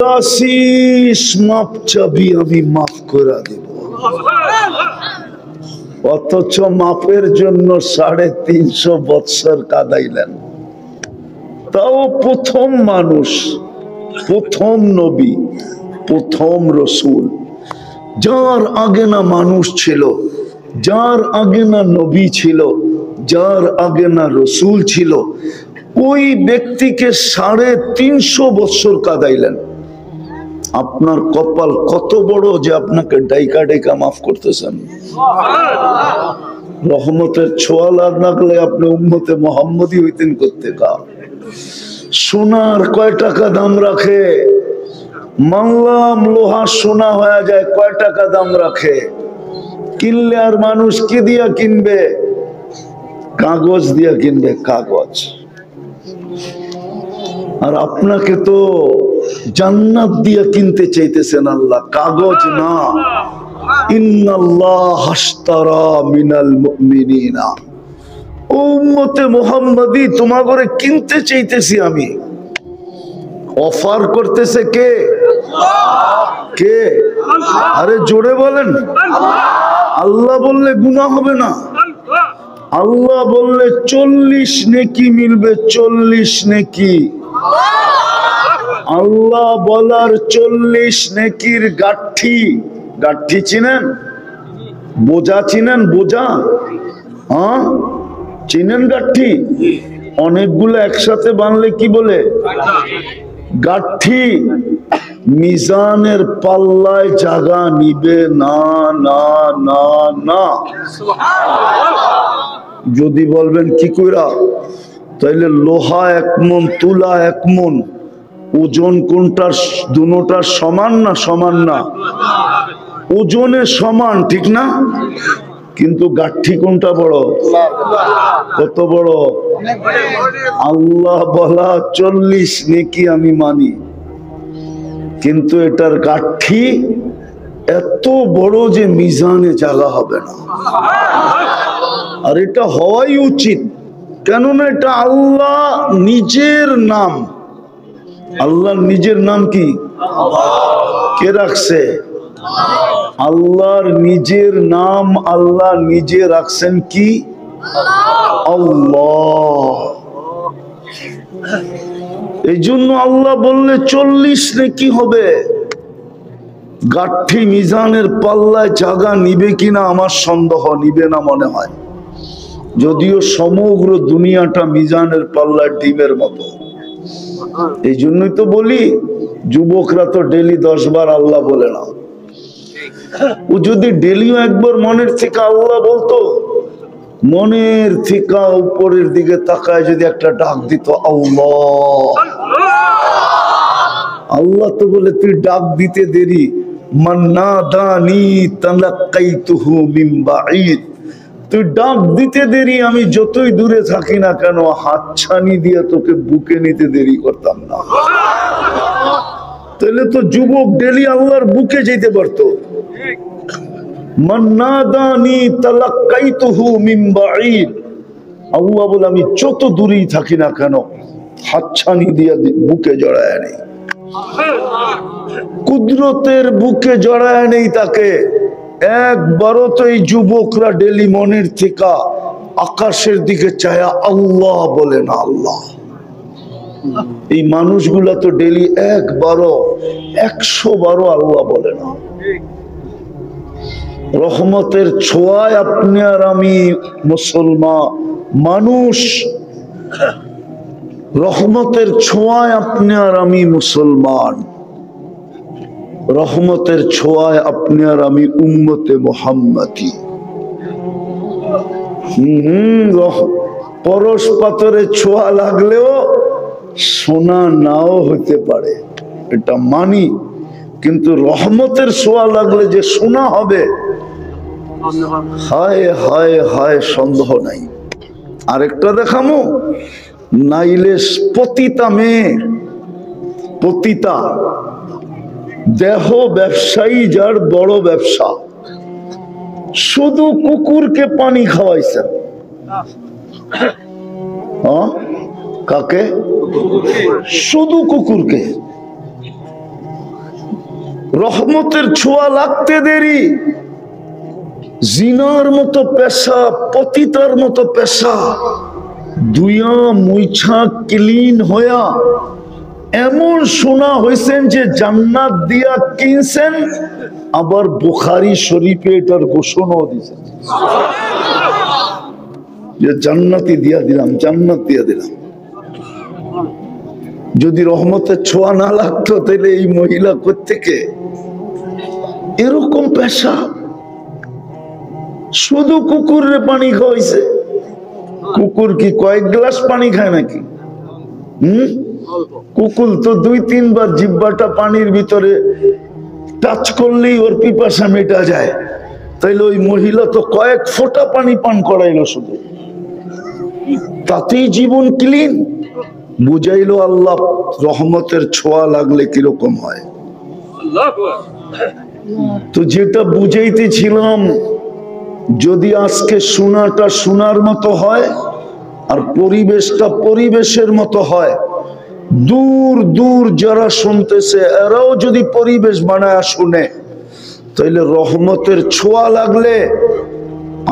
মাপ চাবি আমি মাফ করে দেব, অথচ মাপের জন্য 350 বৎসর কাঁদাইলেন। তাও প্রথম মানুষ, প্রথম নবী, প্রথম রসুল, যার আগে না মানুষ ছিল, যার আগে না নবী ছিল, যার আগে না রসুল ছিল, ওই ব্যক্তিকে 350 বৎসর কাঁদাইলেন। আপনার কপাল কত বড় যে আপনাকে ডাইকা ডাইকা মাফ করতেছেন। রহমতের ছোঁয়া লাগলে আপনি উম্মতে মুহাম্মদী হইতেন করতে কা। সোনার কয় টাকা দাম রাখে? মানলাম লোহা সোনা হয়ে যায়, কয় টাকা দাম রাখে? কিনলে আর মানুষ কি দিয়া কিনবে? কাগজ দিয়া কিনবে, কাগজ। আর আপনাকে তো জান্নাত দিয়া কিনতে চাইতেছেন আল্লাহ, কাগজ না। ইন্নাল্লাহ হাশতারা মিনাল মুমিনিনা, উম্মতে মুহাম্মাদি তোমাকে কিনতে চাইতেছি আমি। অফার করতেছে কে? কে? আরে জোরে বলেন। আল্লাহ বললে গুনাহ হবে না। আল্লাহ বললে 40 নেকি মিলবে, 40 নেকি। আল্লাহ বলার 40 নেকির গাঠি, গাঠি চিনেন? বোঝা চিনেন? বোঝা, হ্যাঁ চিনেন? গাঠি অনেকগুলো একসাথে বানলে কি বলে? গাঠি। মিজানের পাল্লায় জায়গা নিবে না, না, না, না। যদি বলবেন কি কইরা, তাইলে লোহা 1 মণ, তুলা 1 মণ, ওজন কোনটার? দুটোটার সমান না? সমান না, ওজনে সমান, ঠিক না? কিন্তু গাঠি কোনটা বড়? কত বড়? আল্লাহ বলা 40 নেকি আমি মানি, কিন্তু এটার গাঠি এত বড় যে মিজানে জায়গা হবে না। আর এটা হওয়াই উচিত, কেননা এটা আল্লাহ নিজের নাম। আল্লাহর নিজের নাম কি? কে রাখছে? আল্লাহর নিজের নাম আল্লাহ নিজে রাখছেন কি? আল্লাহ। এই জন্য আল্লাহ বললে 40 নেকি হবে। গাঠি মিজানের পাল্লায় জায়গা নিবে কিনা আমার সন্দেহ, নিবে না মনে হয়। যদিও সমগ্র দুনিয়াটা মিজানের পাল্লায় ডিমের মতো। এই জন্যই তো বলি, যুবকরা তো ডেলি 10 বার আল্লাহ বলে না। ও যদি ডেলিও একবার মনের থেকে আল্লাহ বলতো, মনের থেকে উপরের দিকে তাকায় যদি একটা ডাক দিত আল্লাহ, আল্লাহ তো বলে তুই ডাক দিতে দেরি। মান্নাদানি তালাক্কাইতুহু মিন বাঈদ, তুই ডাক দিতে দেরি, আমি যতই দূরে থাকি না কেন হাতছানি দিয়ে তোকে বুকে নিতে দেরি করতাম না। তাহলে তো যুবক ডেলি আল্লাহর বুকে যেতে পারতো। মান্নাদানি তালাক্কাইতুহু মিন বাঈদ, আল্লাহ বলে আমি যত দূরেই থাকি না কেন হাতছানি দিয়ে বুকে জড়ায় নেই, কুদরতের বুকে জড়ায় নেই তাকে। একবারও তো এই যুবকরা ডেলি মনের থেকে আকাশের দিকে চায়া আল্লাহ বলে না। আল্লাহ, এই মানুষগুলা তো ডেলি একবারও 100 বারও আল্লাহ বলে না। রহমতের ছোঁয়ায় আপনি আর আমি মুসলমান মানুষ, রহমতের ছোঁয়ায় আপনি আর আমি মুসলমান, রহমতের ছোঁয়ায় আপনি আর আমি উম্মতে মুহাম্মাদি। পরশ পাথরের ছোঁয়া লাগলেও সোনা নাও হতে পারে, এটা মানি, কিন্তু রহমতের ছোঁয়া লাগলে যে সোনা হবে, হায় হায় হায়, সন্দেহ নাই। আরেকটা দেখামো, নাইলে পতিতা মেয়ে, পতিতা দেহ ব্যবসায়ী, যার বড় ব্যবসা, শুধু কুকুরকে পানি খাওয়াইছেন। কাকে? শুধু কুকুরকে। রহমতের ছোঁয়া লাগতে দেরি, জিনার মতো পেশা, পতিতার মতো পেশা দুইয়া মুইছা ক্লিন হইয়া এমন শোনা হয়েছেন যে জান্নাত দিয়া কিনছেন, আবার বুখারী শরীফে এটার ঘোষণাও দিয়েছেন যে জান্নাতি দিয়া দিলাম, জান্নাত দিয়া দিলাম। যদি রহমতের ছোঁয়া না লাগতো তাহলে এই মহিলা কোত্থেকে এরকম পেশা? শুধু কুকুরের পানি খাওয়াইছে। কুকুর কি কয়েক গ্লাস পানি খায় নাকি? কুকুর তো 2-3 বার জিহ্বাটা পানির ভিতরে টাচ করলেই ওর পিপাসা মেটা যায়। তাইলে ওই মহিলা তো কয়েক ফোঁটা পানি পান করাইলো শুধু, তাতেই জীবন ক্লিন। বুঝাইলো আল্লাহ রহমতের ছোঁয়া লাগলে কিরকম হয়। তো যেটা বুঝাইতেছিলাম, যদি আজকে শোনাটা শোনার মতো হয় আর পরিবেশটা পরিবেশের মতো হয়, দূর দূর যারা শুনতেছে এরাও যদি পরিবেশ বানায় শুনে, তাইলে রহমতের ছোঁয়া লাগলে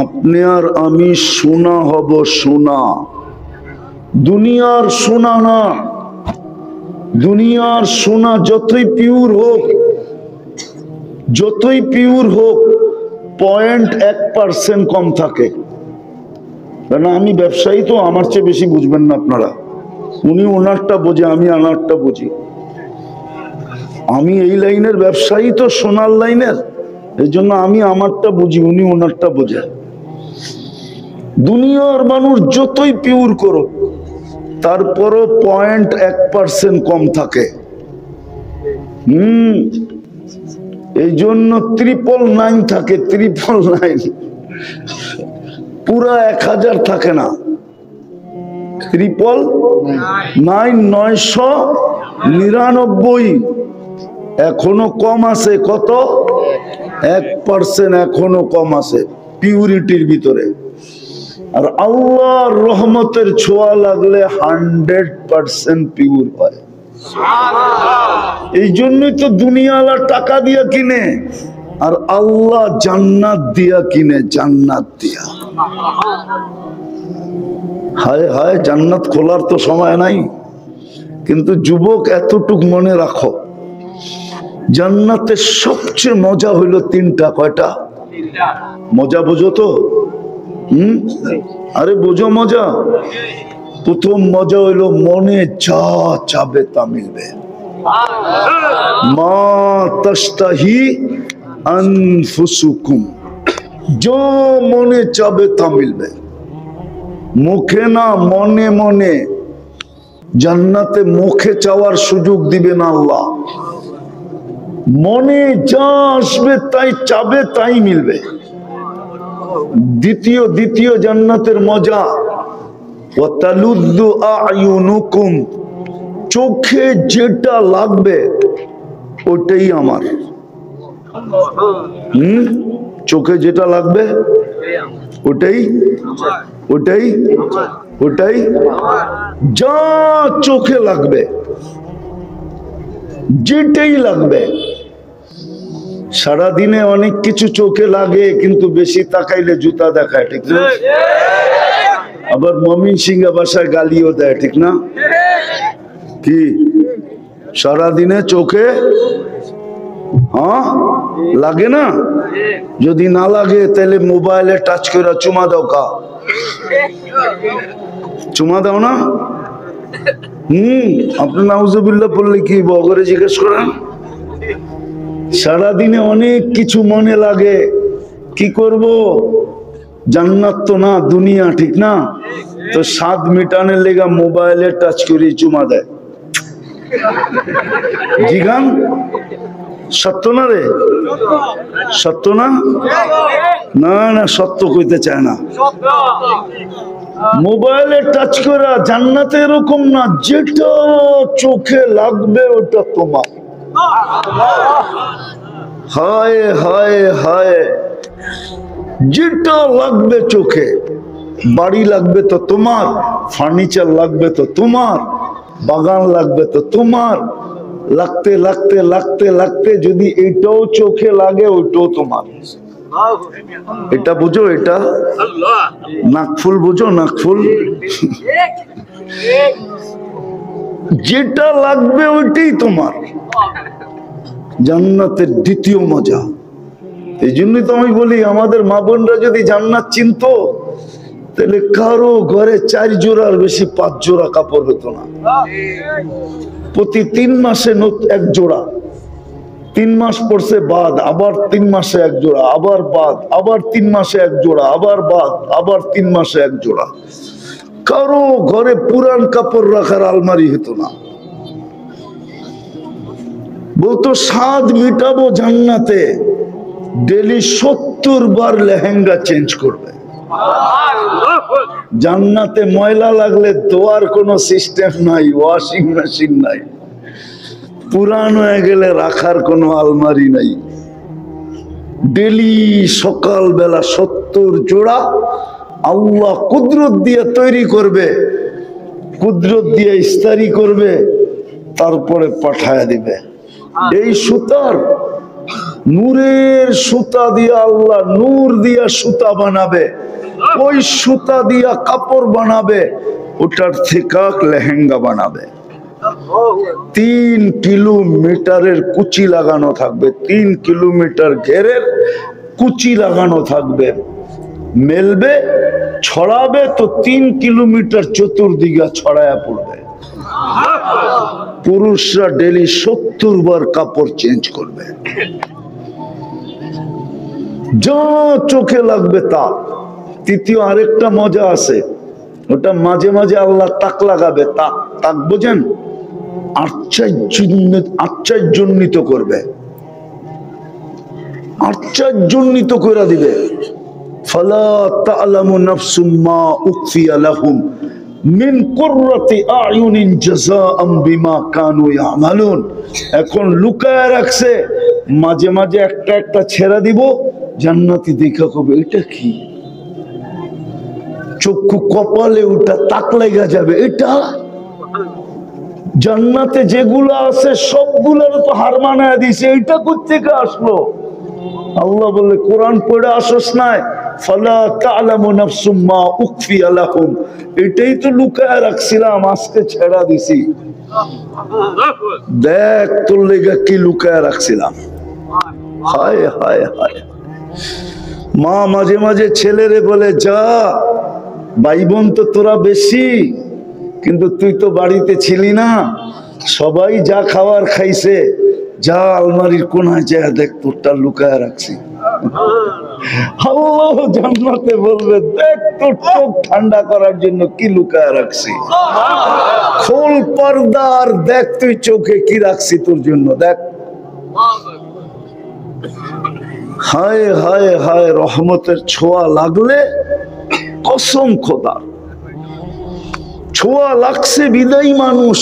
আপনি আর আমি শোনা হব। শোনা দুনিয়ার শোনা না। দুনিয়ার শোনা যতই পিওর হোক, যতই পিওর হোক, 0.1% কম থাকে। কারণ আমি ব্যবসায়ী, তো আমার চেয়ে বেশি বুঝবেন না আপনারা। উনি ওনারটা বোঝে, আমি আনারটা বুঝি। আমি এই লাইনের ব্যবসায়ী, তো সোনার লাইনের, এই জন্য আমি আমারটা বুঝি, উনি ওনারটা বোঝে। দুনিয়ার মানুষ যতই পিওর করো, তারপরও 0.1% কম থাকে। এই জন্য 999 থাকে, 999 পুরা 1000 থাকে না, 999 এখনো কম আছে। কত? 1% এখনো কম আছে পিউরিটির ভিতরে। আর আল্লাহর রহমতের ছোঁয়া লাগলে 100% পিওর হয়। এই জন্যই তো দুনিয়ালা টাকা দিয়া কিনে, আর আল্লাহ জান্নাত দিয়া কিনে, জান্নাত দিয়া। হায় হায়, জান্নাত খোলার তো সময় নাই। কিন্তু যুবক, এতটুক মনে রাখো, জান্নাতের সবচেয়ে মজা হইল 3টা। কয়টা মজা বোঝো তো? আরে বোঝো মজা। প্রথম মজা হইল মনে যা চাবে তা মিলবে। মা তাশতাহি আনফুসুকুম, जो মনে চাবে তা মিলবে। মুখে না, মনে মনে। জান্নাতে মুখে চাওয়ার সুযোগ দিবে না আল্লাহ। মনে যা আসবে তাই চাবে, তাই মিলবে। দ্বিতীয় জান্নাতের মজা, ওয়াতালুদ্দু আয়ুনুকুম, চোখে যেটা লাগবে ওটাই আমার। চোখে যেটা লাগবে ওটাই ওটাই ওটাই যা চোখে লাগবে, যেটাই লাগবে। সারাদিনে অনেক কিছু চোখে লাগে, কিন্তু বেশি তাকাইলে জুতা দেখায়, ঠিক না? আবার মমিন সিংহা বাসায় গালিও দেয়, ঠিক না? কি সারাদিনে চোখে লাগে না? যদি না লাগে তাহলে মোবাইলে টাচ করে চুমা দাও। চুমা দাও না? আপনি নাউজুবিল্লাহ পড়লে কি বগরে জিজ্ঞেস করেন? সারাদিনে অনেক কিছু মনে লাগে, কি করব? জান্নাত তো না, দুনিয়া, ঠিক না? তো স্বাদ মিটানের লেগা মোবাইলে টাচ করে চুমা দেয়। জিগান সত্য না রে? সত্য না? না না, সত্য কইতে চায় না। মোবাইলে টাচ করা। জান্নাতে এরকম না, যেটা চোখে লাগবে ওটা তোমার। হায় হায় হায়, যেটা লাগবে চোখে। বাড়ি লাগবে তো তোমার, ফার্নিচার লাগবে তো তোমার, বাগান লাগবে তো তোমার, লাগতে লাগতে লাগতে লাগতে যদি এটাও চোখে লাগে ওইটাও তোমার। এটা বুঝো, এটা নাকফুল বুঝো, নাকফুল যেটা লাগবে ওইটাই তোমার। জান্নাতের দ্বিতীয় মজা। এই জন্যই তো আমি বলি আমাদের মা বোনরা যদি জান্নাত চিনতো তাহলে কারো ঘরে 4 জোড়ার বেশি 5 জোড়া কাপড় হতো না। প্রতি 3 মাসে 1 জোড়া, 3 মাস পড়ছে বাদ, আবার 3 মাসে 1 জোড়া, আবার বাদ, আবার 3 মাসে 1 জোড়া, আবার বাদ, আবার 3 মাসে 1 জোড়া। কারো ঘরে পুরান কাপড় রাখার আলমারি হতো না। বলতো স্বাদ মিটাবো জান্নাতে, ডেলি 70 বার লেহেঙ্গা চেঞ্জ করবে। জান্নাতে ময়লা লাগলে ধোয়ার কোনো সিস্টেম নাই, ওয়াশিং মেশিন নাই, পুরান হয়ে গেলে রাখার কোনো আলমারি নাই। ডেলি সকাল বেলা 70 জোড়া আল্লাহ কুদরত দিয়ে তৈরি করবে, কুদরত দিয়ে ইস্তারি করবে, তারপরে পাঠায় দিবে। এই সুতার নূরের সুতা দিয়ে আল্লাহ নূর দিয়া সুতা বানাবে, ওই সুতা দিয়া কাপড় বানাবে, ওটার থেকে লেহেঙ্গা বানাবে। 3 কিলোমিটারের কুচি লাগানো থাকবে, 3 কিলোমিটার ঘেরের কুচি লাগানো থাকবে। মেলবে, ছড়াবে তো 3 কিলোমিটার চতুর্দিকে ছড়ায়া পড়বে। পুরুষরা ডেলি 70 বার কাপড় চেঞ্জ করবে, যা চোখে লাগবে তা। তৃতীয় আরেকটা মজা আছে, ওটা মাঝে মাঝে আল্লাহ তাক লাগাবে। তাক, তাক বোঝেন? আশ্চর্যজনিত করবে, আশ্চর্যজনিত করে দিবে। ফালা তা'লামু নাফসুম মা উখফিয়া লাহুম মিন কুররাতি আ'য়ুনিন জাযাআম বিমা কানু ইয়ামালুন। এখন লুকায় রাখছে, মাঝে মাঝে একটা একটা ছেড়ে দিব, জান্নাতি দেখা কবে এটা কি, চক্ষু কপালে ওটা তাক লাগা যাবে। এটা জান্নাতে যেগুলো আছে সবগুলোর তো হার মানায় দিছে, এটা কোত্থেকে আসলো? আল্লাহ বলে কোরআন পড়ে আসোস নাই, ফালা তা'লামু নাফসুম মা উখফিয়া লাহুম, এটাই তো লুকায় রাখছিলাম, আজকে ছেড়া দিছি, দেখ তোর লেগে কি লুকায় রাখছিলাম। হায় হায় হায়। মা মাঝে মাঝে ছেলেরে বলে, যা ভাই বোন তো তোরা বেশি, কিন্তু তুই তো বাড়িতে ছিলি না, সবাই যা খাওয়ার খাইছে, যা আলমারির কোনায় যা দেখ তোরটা লুকায় রাখছি। আল্লাহ জান্নাতে বলবে, দেখ তোর চোখ ঠান্ডা করার জন্য কি লুকায় রাখছি, খোল পর্দা আর দেখ তুই চোখে কি রাখছি তোর জন্য, দেখ। হায় হায় হায়, রহমতের ছোঁয়া লাগলে, কসম খোদার, ছোঁয়া লাগছে বিদায়ী মানুষ,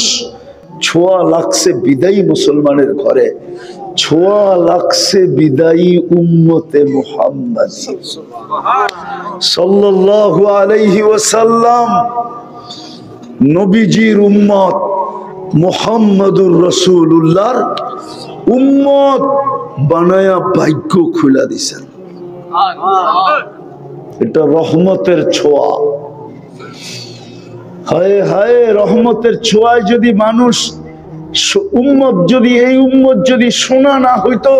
ছোঁয়া লাগছে বিদায়ী মুসলমানের ঘরে, ছোঁয়া লাগছে বিদায়ী উম্মতে মুহাম্মদ সাল্লাল্লাহু আলাইহি ওয়াসাল্লাম, নবীজির উম্মত মুহাম্মাদুর রাসূলুল্লাহর উম্মত বানায়া ভাগ্য খুলে দিছেন। এটা রহমতের ছোঁয়া। হায় হায়, রহমতের ছোঁয়ায় যদি মানুষ উম্মত, যদি এই উম্মত যদি শোনা না হইতো,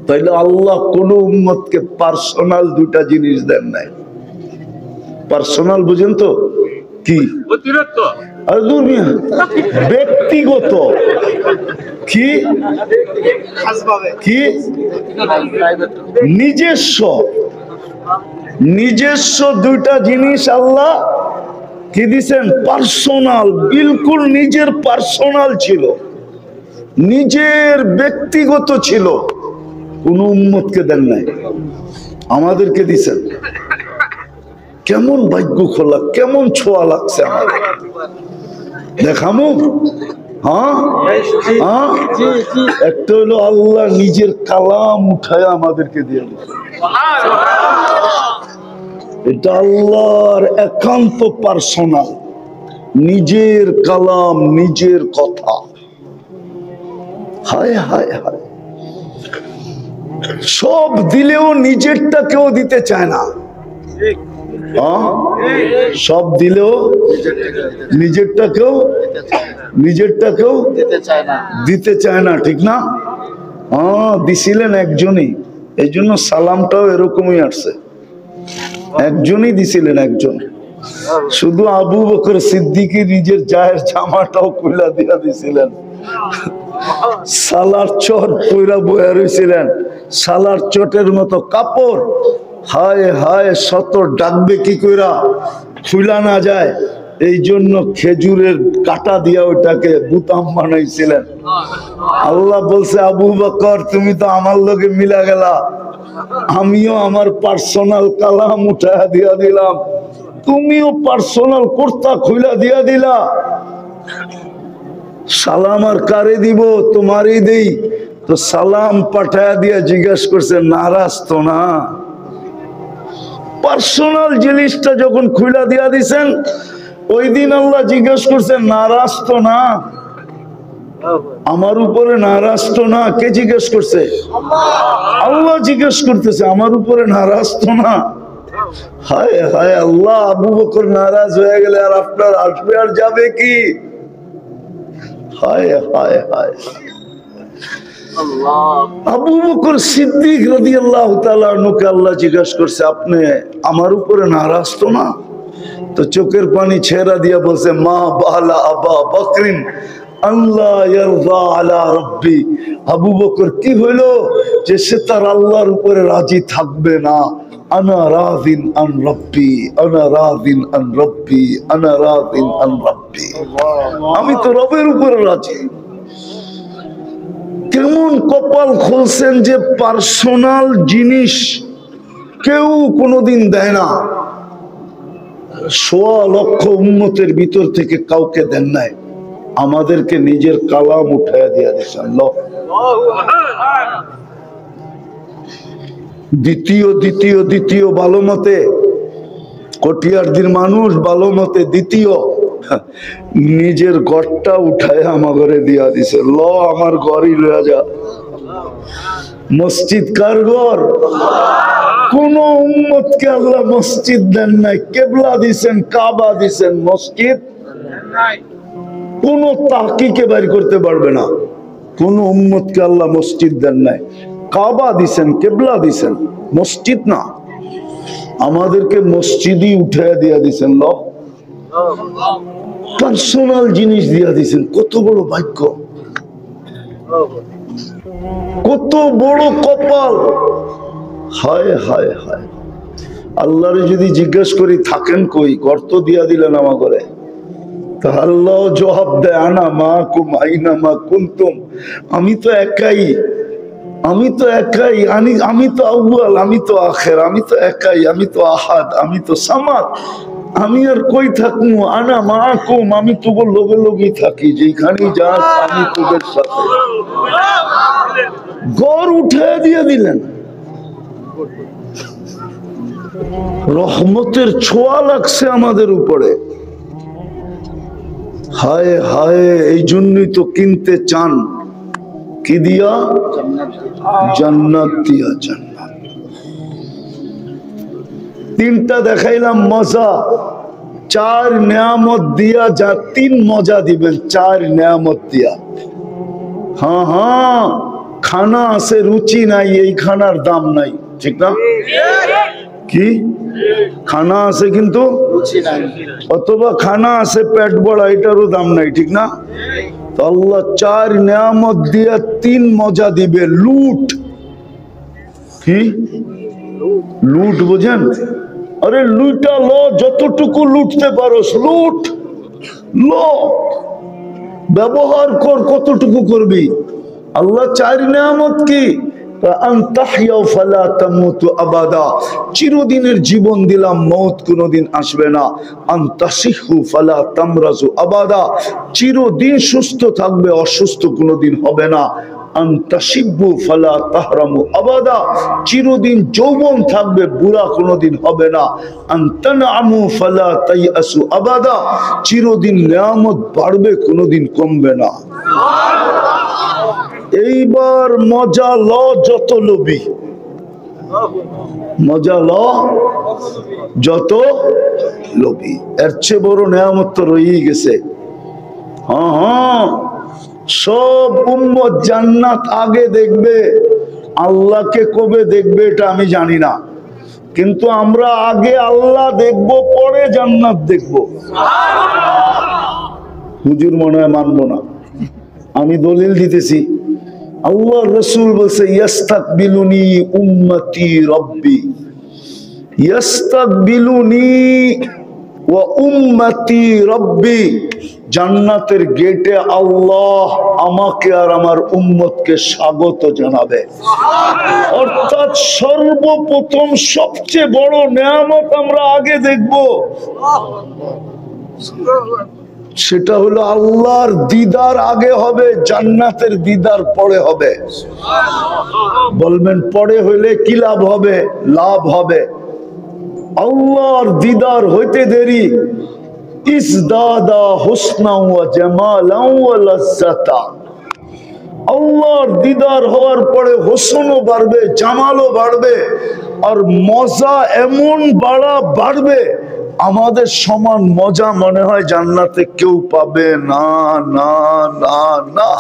তাইলে আল্লাহ কোন উম্মতকে পার্সোনাল 2টা জিনিস দেন নাই। পার্সোনাল বুঝেন তো কি? আর দুনিয়া ব্যক্তিগত কি কি নিজস্ব, নিজস্ব 2টা জিনিস আল্লাহ কি দিছেন? পার্সোনাল, বিলকুল নিজের পার্সোনাল ছিল, নিজের ব্যক্তিগত ছিল, কোন উম্মতকে দেন নাই, আমাদেরকে দিছেন। কেমন ভাগ্য খোলা, কেমন ছোঁয়া লাগছে আমাদের, দেখামু? হ্যাঁ হ্যাঁ, একটা হলো আল্লাহ নিজের কালাম উঠায় আমাদেরকে দিয়ে দিয়েছে, এটা আল্লাহর একান্ত পার্সোনাল, নিজের কালাম, নিজের কথা। হায় হায় হায়, সব দিলেও নিজেরটা কেউ দিতে চায় না। সব দিলেও নিজেরটা কেউ দিতে চায় না, ঠিক না? দিছিলেন একজনই, এই জন্য সালামটাও এরকমই আসছে। একজনই দিছিলেন, একজন। শুধু আবু বকর সিদ্দিকী নিজের জায়ের জামাটাও খুলে দিয়া দিছিলেন। সালার চট পইরা বয়া রইছিলেন, সালার চটের মতো কাপড়। হায় হায়, শত ডাকবে কি কইরা খুলা না যায়, এই জন্য খেজুরের কাটা দিয়া ওটাকে বুতাম বানাইছিলেন। আল্লাহ বলছে, আবু বকর তুমি তো আমার লগে মিলা গেলা, আমিও আমার পার্সোনাল কালাম উঠায়া দিয়া দিলাম, তুমিও পার্সোনাল কুর্তা খুলা দিয়া দিলা। সালাম আর কারে দিব? তোমারই দেই। তো সালাম পাঠায়া দিয়া জিজ্ঞাসা করছে, নারাজ তো না? পার্সোনাল জিনিসটা যখন খুলা দিয়া দিছেন, ওই দিন আল্লাহ জিজ্ঞাসা করছে, নারাজ তো না? আমার উপরে নারাজ তো না? কে জিজ্ঞেস করছে? আল্লাহ জিজ্ঞেস করতেছে, আমার উপরে নারাজ তো না? হায় হায় আল্লাহ, আবু বকর নারাজ হয়ে গেলে আর আপনার আসবে আর যাবে কি? হায় হায় হায়। আবু বকর সিদ্দিক রাদিয়াল্লাহু তাআলা আনহুকে আল্লাহ জিজ্ঞাসা করছে, আপনি আমার উপরে নারাজ তো না? তো চোখের পানি ছেড়া দিয়া বলছে, মা বালা আবা বকরিন আল্লাহ ইয়ারদা আলা রাব্বি। আবু বকর কি হইলো যে সে তার আল্লাহর উপরে রাজি থাকবে না? আনা রাদিন আন রাব্বি, আনা রাদিন আন রাব্বি, আনা রাদিন আন রাব্বি। আমি তো রবের উপরে রাজি। কেমন কপাল খুলছেন যে পার্সোনাল জিনিস কেউ কোনোদিন দেয় না। ১৬ লক্ষ উম্মতের ভিতর থেকে কাউকে দেন নাই, আমাদেরকে নিজের কালাম উঠাইয়া দিয়া দিয়েছেন। দ্বিতীয় ভালো মতে কটিয়ারদির মানুষ ভালো মতে দ্বিতীয় নিজের ঘরটা উঠায় আমার ঘরে দিয়া দিছে। আমার ঘরই লইয়া যা। মসজিদ কার ঘর? কোন উম্মতকে আল্লাহ মসজিদ দেন নাই, কেবলা দিছেন, কাবা দিছেন, মসজিদ কোন তাহকিকে বাইর করতে পারবে না। কোন উম্মতকে আল্লাহ মসজিদ দেন নাই, কাবা দিছেন, কেবলা দিছেন, মসজিদ না। আমাদেরকে মসজিদই উঠাইয়া দিয়া দিছেন। পার্সোনাল জিনিস দিয়া দিছেন। কত বড় ভাগ্য, কত বড় কপাল। হায় হায় হায়। আল্লাহরে যদি জিজ্ঞেস করি থাকেন কই, গর্ত দিয়া দিলেন আমার ঘরে, তা আল্লাহ জবাব দেয়, আনা মাকুম আইনা মা কুনতুম। আমি তো একাই, আমি তো একাই, আমি তো আউয়াল, আমি তো আখের, আমি তো একাই, আমি তো আহাদ, আমি তো সামাদ। আমি আর কই থাকবো? আনা মাকুম, আমি তোর লগে লগেই থাকি, যেখানেই যাস আমি তোদের সাথে। ঘর উঠে দিয়ে দিলেন। রহমতের ছোঁয়া লাগছে আমাদের উপরে। হায় হায়, এই জন্যই তো কিনতে চান কি দিয়া? জান্নাত দিয়া। জান্নাত তিনটা দেখাইলাম মজা, 4 নিয়ামত দিয়া যা 3 মজা দিবেন, 4 নিয়ামত দিয়া। হ্যাঁ হ্যাঁ, খানা আছে, রুচি নাই, এই খানার দাম নাই, ঠিক না? কি খানা আছে কিন্তু রুচি নাই, অথবা খানা আছে পেট বড়া, এটারও দাম নাই, ঠিক না? তো আল্লাহ 4 নিয়ামত দিয়া 3 মজা দিবে। লুট। কি লুট বুঝেন? আরে লুটা লো, যতটুকু লুটতে পারো লুট লো, ব্যবহার কর, কতটুকু করবি। আল্লাহ 4 নিয়ামত কি? চিরদিনের জীবন দিলাম, মৌত কোনদিন আসবে না। আনতাসিহু ফালা তামরাজু আবাদা, চিরদিন সুস্থ থাকবে, অসুস্থ কোনদিন হবে না। আনতাসিব্বু ফালা তাহরামু আবাদা, চিরদিন যৌবন থাকবে, বুড়া কোনদিন হবে না। আনতানআমু ফালা তাইয়াসু আবাদা, চিরদিন নিয়ামত বাড়বে, কোনদিন কমবে না। এইবার মজা ল যত লোভী, মজা ল যত লোভী। এর চেয়ে বড় নেয়ামত তো রয়েই গেছে। হ্যাঁ হ্যাঁ, সব উম্মত জান্নাত আগে দেখবে, আল্লাহকে কবে দেখবে এটা আমি জানি না, কিন্তু আমরা আগে আল্লাহ দেখব, পরে জান্নাত দেখব। হুজুর মনে হয় মানবো না, আমি দলিল দিতেছি। আল্লাহ রসুল বলছে ইয়াস্তাকবিলুনি উম্মতি রব্বি, ইয়াস্তাকবিলুনি ওয়া উম্মতি রব্বি। জান্নাতের গেটে আল্লাহ আমাকে আর আমার উম্মতকে স্বাগত জানাবে। অর্থাৎ সর্বপ্রথম সবচেয়ে বড় নেয়ামত আমরা আগে দেখব, সেটা হলো আল্লাহর দিদার আগে হবে, জান্নাতের দিদার পরে হবে। বলবেন পরে হইলে কি লাভ হবে? লাভ হবে। আল্লাহর দিদার হইতে দেরি, ইসদাদা হুসনা ওয়া জামালান ওয়া লাজ্জাতা। আল্লাহর দিদার হওয়ার পরে হোসনও বাড়বে, জামালও বাড়বে, আর মজা এমন বাড়বে, আমাদের সমান মজা মনে হয় জান্নাতে কেউ পাবে না না না না।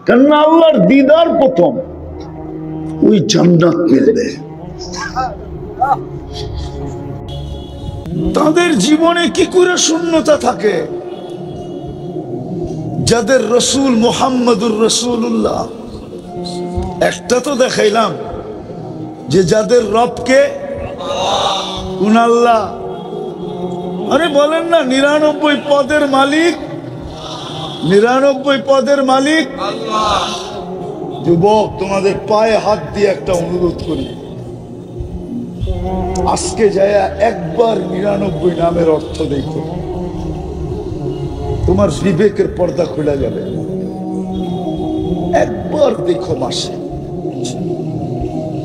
কেননা আল্লাহর দিদার প্রথম, ওই জান্নাত মিলবে। তাদের জীবনে কি করে শূন্যতা থাকে? যাদের রসুল মুহাম্মদুর রাসূলুল্লাহ, একটা তো দেখাইলাম যে যাদের রবকে আল্লাহ, আরে বলেন না 99 পদের মালিক, 99 পদের মালিক আল্লাহ। যুবক, তোমাদের পায়ে হাত দিয়ে একটা অনুরোধ করি, আজকে যায় একবার 99 নামের অর্থ দেখো, তোমার বিবেকের পর্দা খুলে যাবে। একবার দেখো মাসে,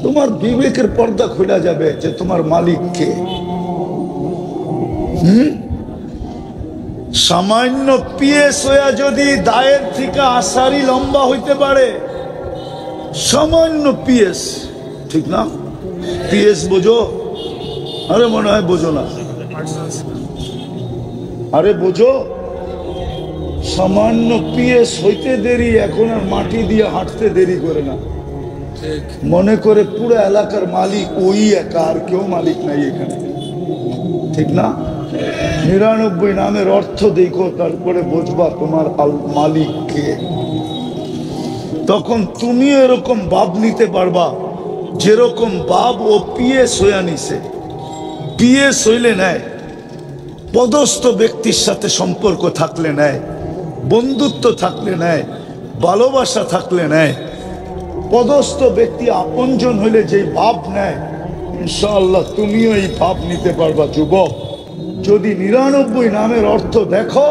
তোমার বিবেকের পর্দা খুলে যাবে যে তোমার মালিক কে। সামান্য পিএস হইয়া যদি দায়ের থেকে আষাঢ়ি লম্বা হইতে পারে, সামান্য পিএস, ঠিক না? পিএস বোঝো? আরে মনে হয় বোঝো না। আরে বোঝো, সামান্য পিএস হইতে দেরি, এখন আর মাটি দিয়ে হাঁটতে দেরি করে না, মনে করে পুরো এলাকার মালিক ওই একা, আর কেউ মালিক নাই এখানে, ঠিক না? 99 নামের অর্থ দেখো, তারপরে বুঝবা তোমার মালিক কে। তখন তুমি এরকম ভাব নিতে পারবা যেরকম ভাব ও পিএস হইয়া নিছে। পিএস হইলে নেয়, পদস্থ ব্যক্তির সাথে সম্পর্ক থাকলে নেয়, বন্ধুত্ব থাকলে নেয়, ভালোবাসা থাকলে নেয়। পদস্থ ব্যক্তি আপনজন হইলে যে ভাব নেয়, ইনশাআল্লাহ তুমিও এই ভাব নিতে পারবা। যুবক, যদি 99 নামের অর্থ দেখো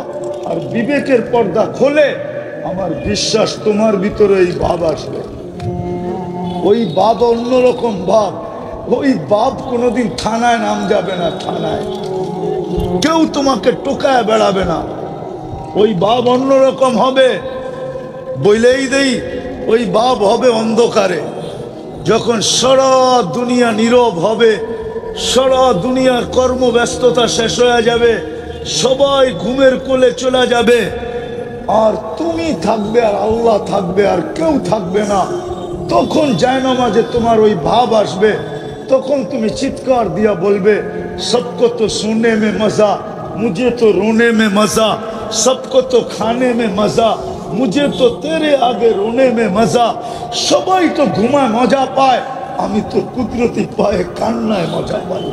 আর বিবেকের পর্দা খোলে, আমার বিশ্বাস তোমার ভিতরে এই ভাব আসবে। ওই ভাব অন্যরকম ভাব, ওই ভাব কোনোদিন থানায় নাম যাবে না, থানায় কেউ তোমাকে টোকায় বেড়াবে না। ওই ভাব অন্যরকম হবে, বইলেই দেই, ওই ভাব হবে অন্ধকারে। যখন সারা দুনিয়া নীরব হবে, সারা দুনিয়ার কর্মব্যস্ততা শেষ হয়ে যাবে, সবাই ঘুমের কোলে চলে যাবে, আর তুমি থাকবে আর আল্লাহ থাকবে, আর কেউ থাকবে না। তখন জায়নামাজে তোমার ওই ভাব আসবে, তখন তুমি চিৎকার দিয়া বলবে, সবকো তো সোনে মে মজা, মুঝে তো রোনে মে মজা, सबको तो खाने में मजा, मुझे तो तेरे आगे रोने में मजा। সবাই তো ঘুমায় মজা পায়, আমি তো কুদরতি পায়ে কান্নায় মজা পাই।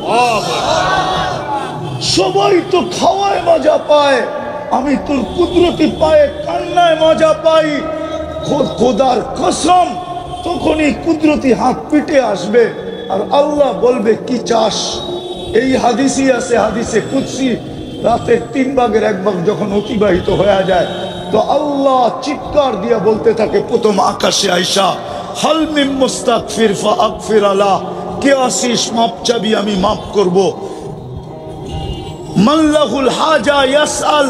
সবাই তো খাওয়ায় মজা পায়, আমি তোর কুদরতি পায়ে কান্নায় মজা পাই। খোদার কসম, তখনই কুদরতি হাত পিঠে আসবে আর আল্লাহ বলবে কি চাস। এই হাদিসই আছে, হাদিসে কুদসি, রাতের 3 ভাগের 1 ভাগ যখন অতিবাহিত হয়ে যায়, তো আল্লাহ চিৎকার দিয়া বলতে থাকে প্রথম আকাশে আইসা, হাল মিন মুস্তাগফির ফাগফির আলা, কে আসিস মাপ চাবি আমি মাফ করব। মান লাহুল হাজা ইয়াসআল,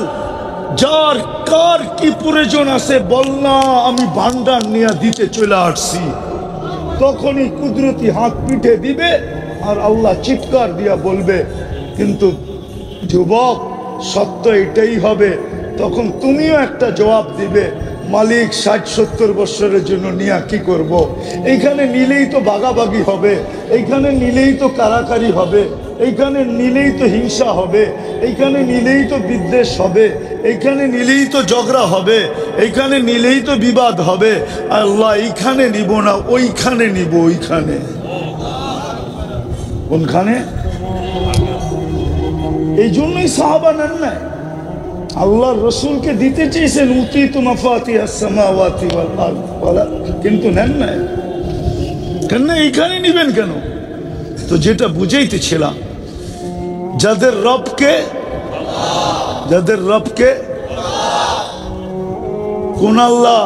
যার কার কি প্রয়োজন আছে বল না, আমি ভান্ডার নিয়ে দিতে চলে আসছি। তখনই কুদরতি হাত পিঠে দিবে আর আল্লাহ চিৎকার দিয়া বলবে, কিন্তু যুবক সত্য এটাই হবে। তখন তুমিও একটা জবাব দিবে, মালিক 60-70 বছরের জন্য নিয়ে কি করব। এইখানে নিলেই তো ভাগাভাগি হবে, এইখানে নিলেই তো কারাকারি হবে, এইখানে নিলেই তো হিংসা হবে, এইখানে নিলেই তো বিদ্বেষ হবে, এইখানে নিলেই তো ঝগড়া হবে, এইখানে নিলেই তো বিবাদ হবে। আল্লাহ এইখানে নিব না, ওইখানে নিব। ওইখানে কোনখানে? এই জন্যই সাহাবা নেন নাই, আল্লাহর রসুলকে দিতে চেয়েছেন উতীতু মাফাতিহাস সামাওয়াতি ওয়াল আরদ, কিন্তু নেন নাই কেন? এইখানে নিবেন কেন? তো যেটা বুঝাইতেছিলাম, যাদের রবকে কোন আল্লাহ?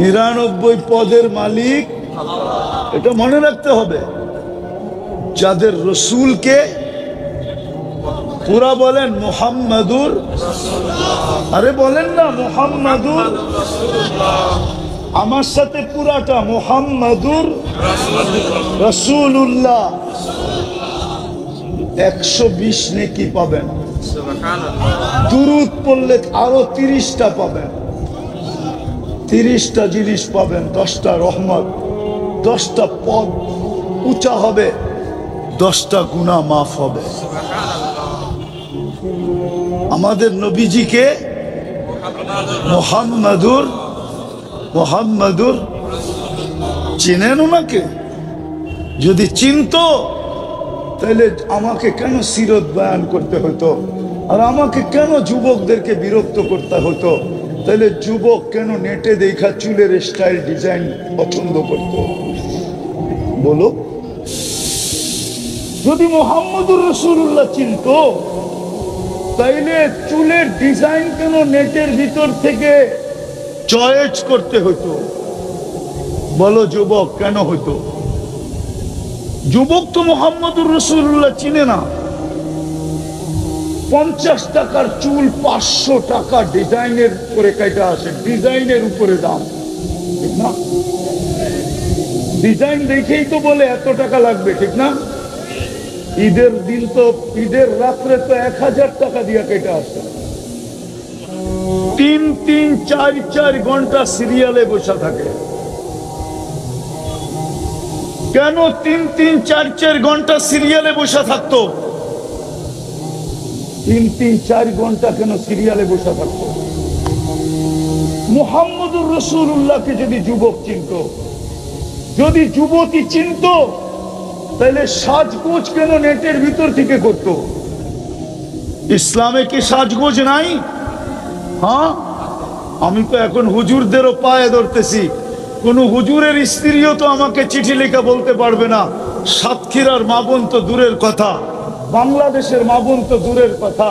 99 পদের মালিক, এটা মনে রাখতে হবে। যাদের রসুলকে পুরা বলেন মুহাম্মাদুর, আরে বলেন না মুহাম্মাদুর, আমার সাথে পুরাটা মুহাম্মাদুর রাসূলুল্লাহ। 120 নেকি পাবেন, দুরূদ পড়লে আরো 30টা পাবেন, 30টা জিনিস পাবেন, 10টা রহমত, 10টা পদ উঁচা হবে, 10টা গুনাহ মাফ হবে। আমাদের নবীজিকে মুহাম্মাদুর চিনেন ওনাকে? যদি চিনতো তাহলে আমাকে কেন সিরত বয়ান করতে হতো, আর আমাকে কেন যুবকদেরকে বিরক্ত করতে হতো? তাহলে যুবক কেন নেটে দেখা চুলের স্টাইল ডিজাইন পছন্দ করত? বলো, যদি মুহাম্মদুর রাসূলুল্লাহ চিনতো তাইলে চুলের ডিজাইন কেন নেটের ভিতর থেকে চয়েস করতে হতো? বলো যুবক, কেন হতো? যুবক তো মুহাম্মদুর রাসূলুল্লাহ চিনে না। 50 টাকার চুল 500 টাকা ডিজাইনের উপরে কাটা আসে, ডিজাইনের উপরে দাম, ঠিক না? ডিজাইন দেখেই তো বলে এত টাকা লাগবে, ঠিক না? ঈদের দিন তো, ঈদের রাত্রে তো 1000 টাকা দিয়ে কেটে আসে। 3-3, 4-4 ঘন্টা সিরিয়ালে বসে থাকে। কেন 3-3, 4-4 ঘন্টা সিরিয়ালে বসে থাকতো? 3-3, 4 ঘন্টা কেন সিরিয়ালে বসে থাকতো? মুহাম্মদুর রাসূলুল্লাহকে যদি যুবক চিনত, যদি যুবতী চিনত, তাহলে সাজগোজ কেন নেটের ভিতর থেকে করত? ইসলামে কি সাজগোজ নাই? হ্যাঁ, আমি তো এখন হুজুরদেরও পায়ে ধরতেছি। কোন হুজুরের স্ত্রীও তো আমাকে চিঠি লেখা বলতে পারবে না। সাতক্ষীরার মা বোন তো দূরের কথা, বাংলাদেশের মা বোন তো দূরের কথা,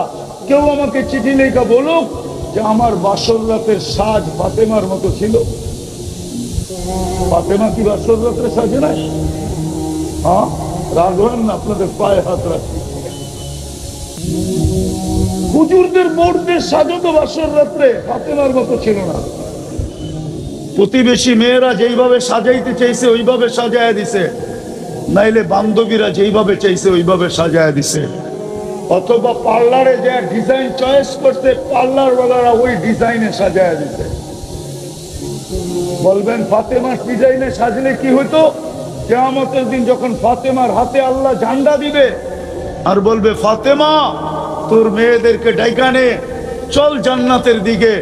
কেউ আমাকে চিঠি লেখা বলুক যে আমার বাসর রাতের সাজ ফাতেমার মতো ছিল। ফাতেমা কি বাসর রাতের সাজে নাই? হ্যাঁ, রাগ হন না, আপনাদের পায়ে হাত রাখি। হুজুরদের বোর্ডদের সাজো তো বাসর রাত্রে ফাতেমার মতো ছিল না। প্রতিবেশী মেয়েরা যেইভাবে সাজাইতে চাইছে ওইভাবে সাজায় দিছে, নাইলে বান্ধবীরা যেইভাবে চাইছে ওইভাবে সাজায় দিছে। অথবা পার্লারে যে ডিজাইন চয়েস করতে, পার্লার ওয়ালারা ওই ডিজাইনে সাজায় দিছে। বলবেন ফাতেমার ডিজাইনে সাজলে কি হতো? কিয়ামতের দিন যখন ফাতেমার হাতে আল্লাহ ঝান্ডা দিবে আর বলবে, ফাতেমা তোর মেয়েদেরকে ডাইকা নে, চল জান্নাতের দিকে,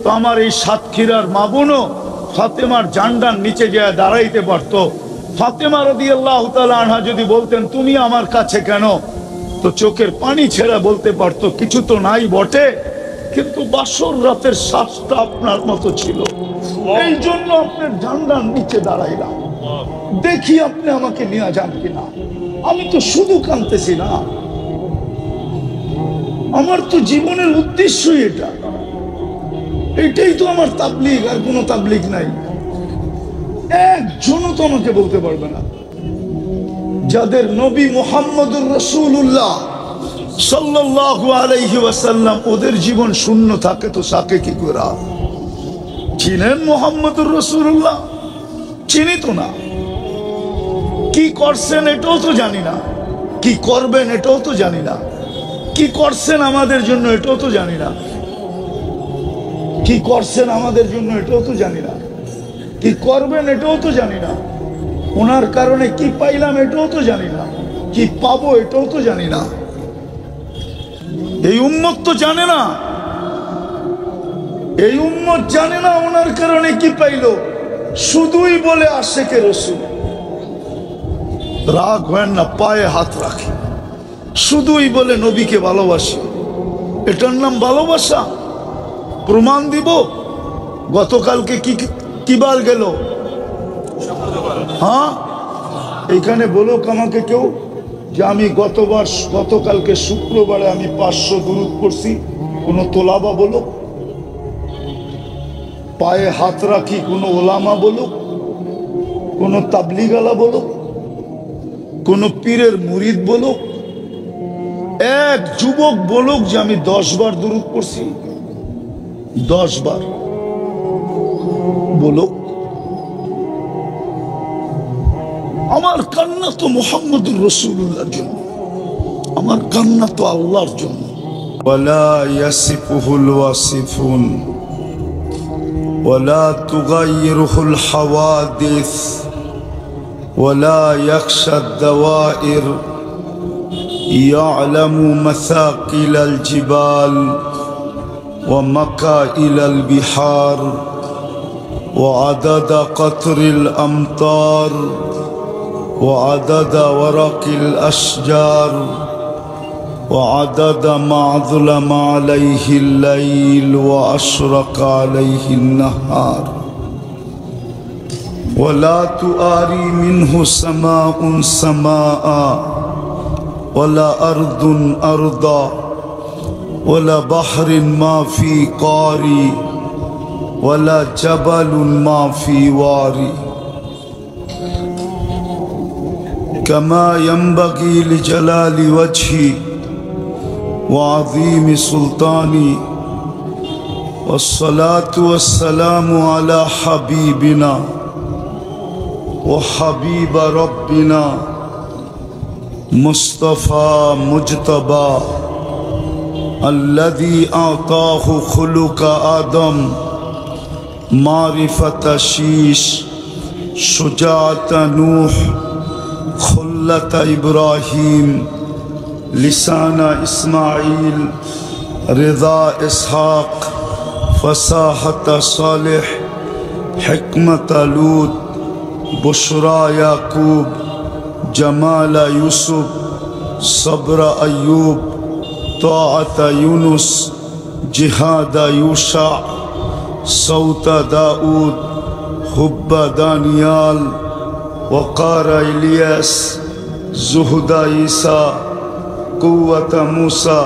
তো আমার এই সাতক্ষীরার মা বোনও ফাতেমার ঝান্ডার নিচে গিয়ে দাঁড়াইতে পারতো। ফাতেমা রাদিয়াল্লাহু তাআলা আনহা যদি বলতেন তুমি আমার কাছে কেন, তো চোখের পানি ছেড়ে বলতে পারতো কিছু তো নাই বটে, কিন্তু বাসর রাতের শ্বাসটা আপনার মতো ছিল, এই জন্য আপনার ঝান্ডার নিচে দাঁড়াইলাম, দেখি আপনি আমাকে নিয়ে যান কিনা। আমি তো শুধু কাঁদতেছি না, আমার তো জীবনের উদ্দেশ্যই এটা, এটাই তো আমার তাবলীগ, আর কোনো তাবলীগ নাই। একজনও তো আমাকে বলতে পারবে না যাদের নবী মুহাম্মদুর রাসূলুল্লাহ সাল্লাল্লাহু আলাইহি ওয়াসাল্লাম ওদের জীবন শূন্য থাকে তো সাকে কি করে? চিনেন মুহাম্মদুর রাসূলুল্লাহ? চিনি তো না। কি করছেন এটাও তো জানি না, কি করবেন এটাও তো জানি না, কি করছেন আমাদের জন্য এটাও তো জানি না, কি করছেন আমাদের জন্য এটাও তো জানি না, কি করবেন এটাও তো জানি না, ওনার কারণে কি পাইলাম এটাও তো জানি না, কি পাবো এটাও তো জানি না। এই উম্মত তো জানে না, এই উম্মত জানে না ওনার কারণে কি পাইলো, শুধুই বলে আশেকে রসুল। রাগ হয় না, পায়ে হাত রাখে, শুধুই বলে নবীকে ভালোবাসি। এটার নাম ভালোবাসা? প্রমাণ দিব। গতকালকে কি বার গেল? হ্যাঁ, এখানে বলুক আমাকে কেউ যে আমি গতকালকে শুক্রবারে আমি 500 দুরূদ পড়ছি, কোন তোলাবা বলুক। পায়ে হাত রাখি কোন ওলামা বলুক, কোন তাবলিগালা বলুক, কোন পীরের মুরিদ বলুক, এক যুবক বলুক যে আমি 10 বার দুরূদ পড়ছি, 10 বার বলুক। আমার কান্না তো মুহাম্মদুর রাসূলুল্লাহর জন্য, আমার কান্না তো আল্লাহর জন্য। ওয়ালা ইয়াসিফুহুল ওয়াসিফুন ওয়ালা তুগাইয়িরুহুল হাওয়াদিস ওয়ালা ইয়াখশাদ দাওয়াইর ইয়ালামু মাসাকিলাল জিবাল ওয়া মাকাইলাল বিহার ওয়া আদাদা কতরিল আমতার وعدد ورق الأشجار وعدد ما ظلم عليه الليل وأشرق عليه النهار ولا تؤاري منه سماء سماء ولا أرض أرضا ولا بحر ما في قاري ولا جبل ما في واري كما ينبغي لجلال وجهي وعظيم سلطاني والصلاة والسلام على حبيبنا وحبيب ربنا مصطفى مجتبى الذي أعطاه خلق آدم معرفة شيش شجاعة نوح خلة إبراهيم لسان إسماعيل رضا إسحاق فصاحة صالح حكمة لوط بشرى يعقوب جمال يوسف صبر أيوب طاعة يونس جهاد يوشع صوت داود حب دانيال وقار إلياس زهد عيسى قوة موسى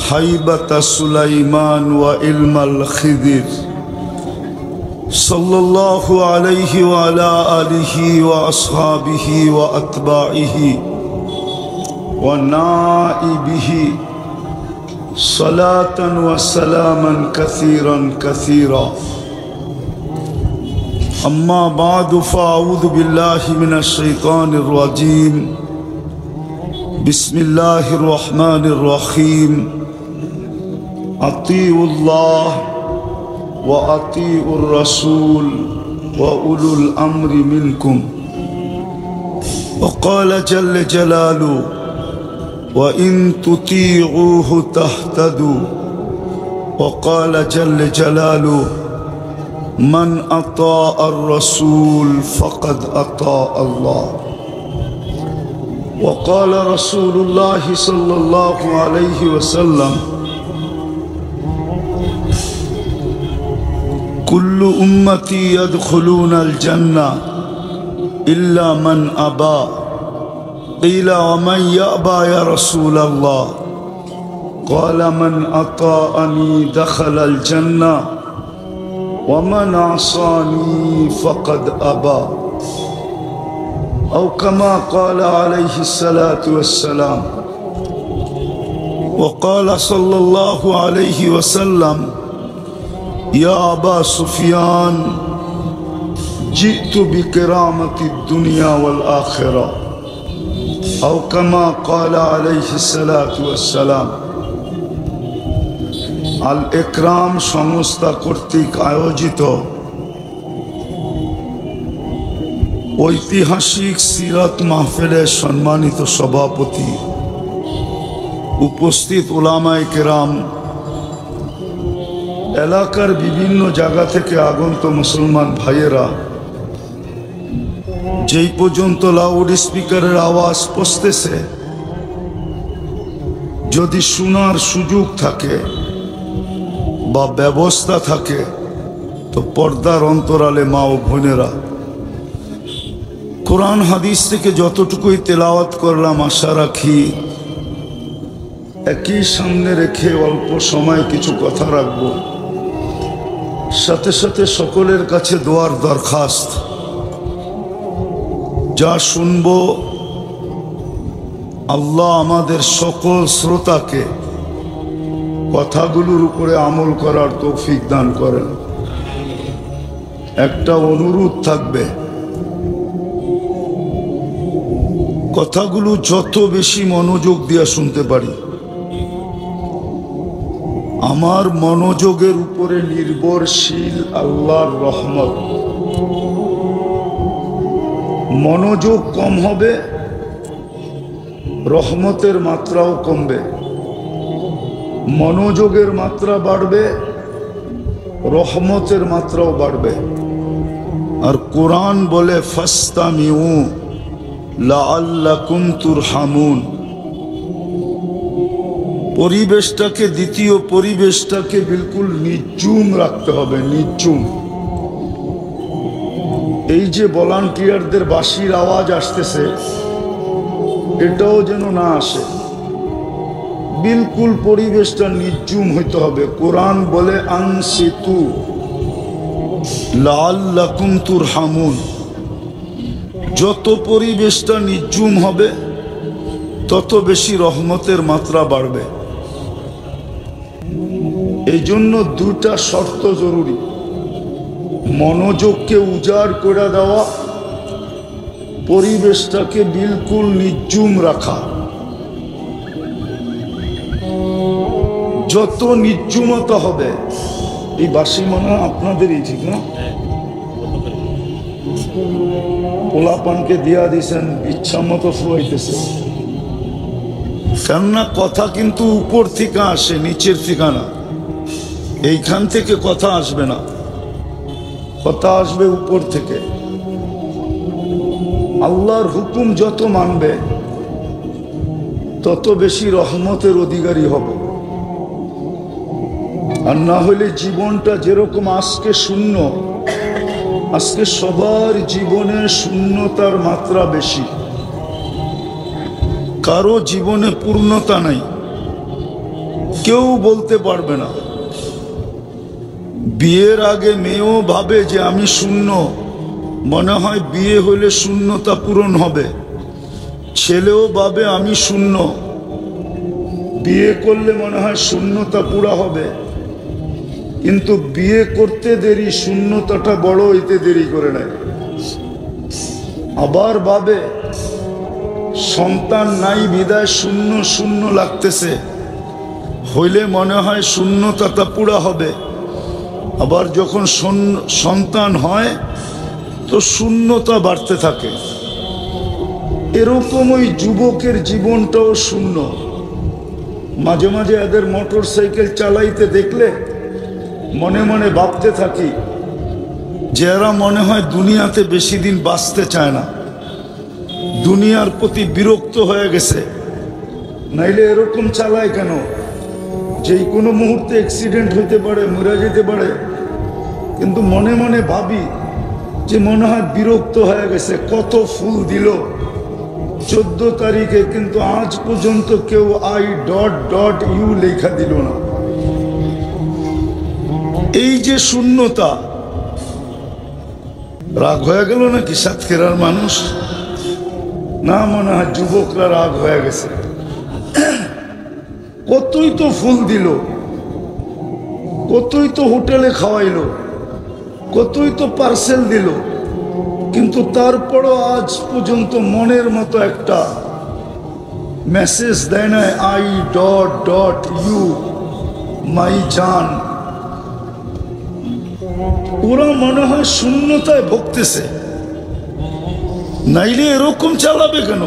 حيبة سليمان وعلم الخضر صلى الله عليه وعلى آله وأصحابه وأتباعه ونائبه صلاة وسلاما كثيرا كثيرا أما بعد فأعوذ بالله من الشيطان الرجيم بسم الله الرحمن الرحيم أطيعوا الله وأطيعوا الرسول وأولو الأمر منكم وقال جل جلاله وإن تطيعوه تهتدوا وقال جل جلاله من أطاع الرسول فقد أطاع الله وقال رسول الله صلى الله عليه وسلم كل أمتي يدخلون الجنة إلا من أبى قيل ومن يأبى يا رسول الله قال من أطاعني دخل الجنة ومن عصاني فقد أبى أو كما قال عليه الصلاة والسلام وقال صلى الله عليه وسلم يا أبا سفيان جئت بكرامة الدنيا والآخرة أو كما قال عليه الصلاة والسلام। আল ইকরাম সংস্থা কর্তৃক আয়োজিত ঐতিহাসিক সিরাত মাহফিলের সম্মানিত সভাপতি, উপস্থিত উলামায়ে কেরাম, এলাকার বিভিন্ন জায়গা থেকে আগত মুসলমান ভাইয়েরা, যেই পর্যন্ত লাউড স্পিকারের আওয়াজ পৌঁছতেছে, যদি শোনার সুযোগ থাকে বা ব্যবস্থা থাকে তো পর্দার অন্তরালে মা ও বোনেরা, কোরআন হাদিস থেকে যতটুকুই তেলাওয়াত করলাম আশা রাখি একই সামনে রেখে অল্প সময় কিছু কথা রাখবো। সাথে সাথে সকলের কাছে দোয়ার দরখাস্ত, যা শুনবো আল্লাহ আমাদের সকল শ্রোতাকে কথাগুলোর উপরে আমল করার তৌফিক দান করেন। একটা অনুরোধ থাকবে, কথাগুলো যত বেশি মনোযোগ দিয়ে শুনতে পারি, আমার মনোযোগের উপরে নির্ভরশীল আল্লাহর রহমত। মনোযোগ কম হবে, রহমতের মাত্রাও কমবে। মনোযোগের মাত্রা বাড়বে, রহমতের মাত্রাও বাড়বে। আর কোরআন বলে ফাস্তামিউ লাআল্লাকুম তুরহামুন। পরিবেশটাকে, দ্বিতীয় পরিবেশটাকে বিলকুল নির্জুম রাখতে হবে, নির্জুম। এই যে ভলান্টিয়ারদের বাঁশির আওয়াজ আসতেছে, এটাও যেন না আসে। বিলকুল পরিবেশটা নির্জুম হইতে হবে। কোরআন বলে আনসিতু লাআল্লাকুম তুরহামুন। যত পরিবেশটা নির্জুম হবে তত বেশি রহমতের মাত্রা বাড়বে। এই জন্য দুটা শর্ত জরুরি: মনোযোগকে উজাড় করে দেওয়া, পরিবেশটাকে বিলকুল নির্জুম রাখা। যত নির্জুমতা হবে, এই বাসি মনে হয় আপনাদেরই, ঠিক না? পোলাপানকে দিয়া দিয়েছেন, ইচ্ছা মতো ফুয়াইতেছে। কেননা কথা কিন্তু উপর থেকে আসে, নিচের থেকে না। এইখান থেকে কথা আসবে না, কথা আসবে উপর থেকে। আল্লাহর হুকুম যত মানবে তত বেশি রহমতের অধিকারী হব। আর না হলে জীবনটা যেরকম আজকে শূন্য, আজকে সবার জীবনে শূন্যতার মাত্রা বেশি। কারো জীবনে পূর্ণতা নাই, কেউ বলতে পারবে না। বিয়ের আগে মেয়েও ভাবে যে আমি শূন্য, মনে হয় বিয়ে হলে শূন্যতা পূরণ হবে। ছেলেও ভাবে আমি শূন্য, বিয়ে করলে মনে হয় শূন্যতা পুরা হবে। কিন্তু বিয়ে করতে দেরি, শূন্যতাটা বড় হইতে দেরি করে নেয়। আবার ভাবে সন্তান নাই বিদায় শূন্য শূন্য লাগতেছে, হইলে মনে হয় শূন্যতাটা পুরা হবে। আবার যখন সন্তান হয় তো শূন্যতা বাড়তে থাকে। এরকম ওই যুবকের জীবনটাও শূন্য। মাঝে মাঝে এদের মোটর সাইকেল চালাইতে দেখলে মনে মনে ভাবতে থাকি যে এরা মনে হয় দুনিয়াতে বেশি দিন বাঁচতে চায় না, দুনিয়ার প্রতি বিরক্ত হয়ে গেছে। নাইলে এরকম চালায় কেন? যেই কোনো মুহূর্তে অ্যাক্সিডেন্ট হইতে পারে, মরে যেতে পারে। কিন্তু মনে মনে ভাবি যে মনে হয় বিরক্ত হয়ে গেছে। কত ফুল দিল 14 তারিখে, কিন্তু আজ পর্যন্ত কেউ I.U লেখা দিল না। এই যে শূন্যতা, রাগ হয়ে গেল নাকি সাতক্ষীরার মানুষ? না, মনে হয় যুবকরা রাগ হয়ে গেছে। কতই তো ফুল দিল, কতই তো হোটেলে খাওয়াইলো, কতই তো পার্সেল দিল, কিন্তু তারপরও আজ পর্যন্ত মনের মতো একটা মেসেজ দেয় না, I dot dot you my জান। ওরা মনে হয় শূন্যতায় ভুগতেছে, নাইলে এরকম চালাবে কেন?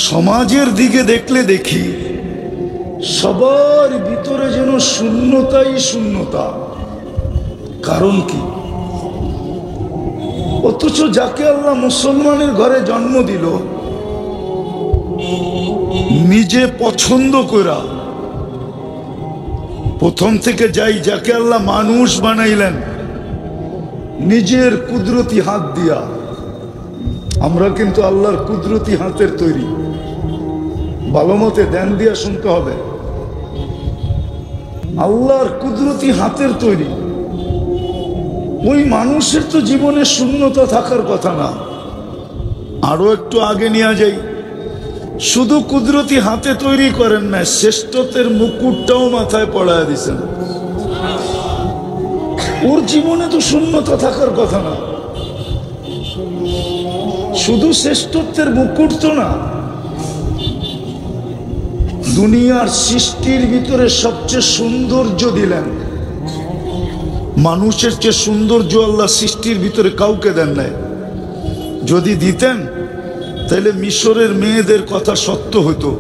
সমাজের দিকে দেখলে দেখি সবার ভিতরে যেন শূন্যতাই শূন্যতা। কারণ কি? অথচ যাকে আল্লাহ মুসলমানের ঘরে জন্ম দিল, নিজে পছন্দ করা, প্রথম থেকে যাই যাকে আল্লাহ মানুষ বানাইলেন নিজের কুদরতি হাত দিয়া। আমরা কিন্তু আল্লাহর কুদরতি হাতের তৈরি, ভালো মতে ধ্যান দিয়া শুনতে হবে। আল্লাহর কুদরতি হাতের তৈরি। ওই মানুষের তো জীবনে শূন্যতা থাকার কথা না। আরো একটু আগে নিয়ে যাই, শুধু কুদরতি হাতে তৈরি করেন না, শ্রেষ্ঠত্বের মুকুটটাও মাথায় পড়ায় দিছেন। ওর জীবনে তো শূন্যতা থাকার কথা না। শুধু শ্রেষ্ঠত্বের মুকুট তো না, দুনিয়ার সৃষ্টির ভিতরে সবচেয়ে সৌন্দর্য দিলেন। মানুষের চেয়ে সৌন্দর্য আল্লাহ সৃষ্টির ভিতরে কাউকে দেন নাই। যদি দিতেন তাহলে মিশরের মেয়েদের কথা সত্য হতো।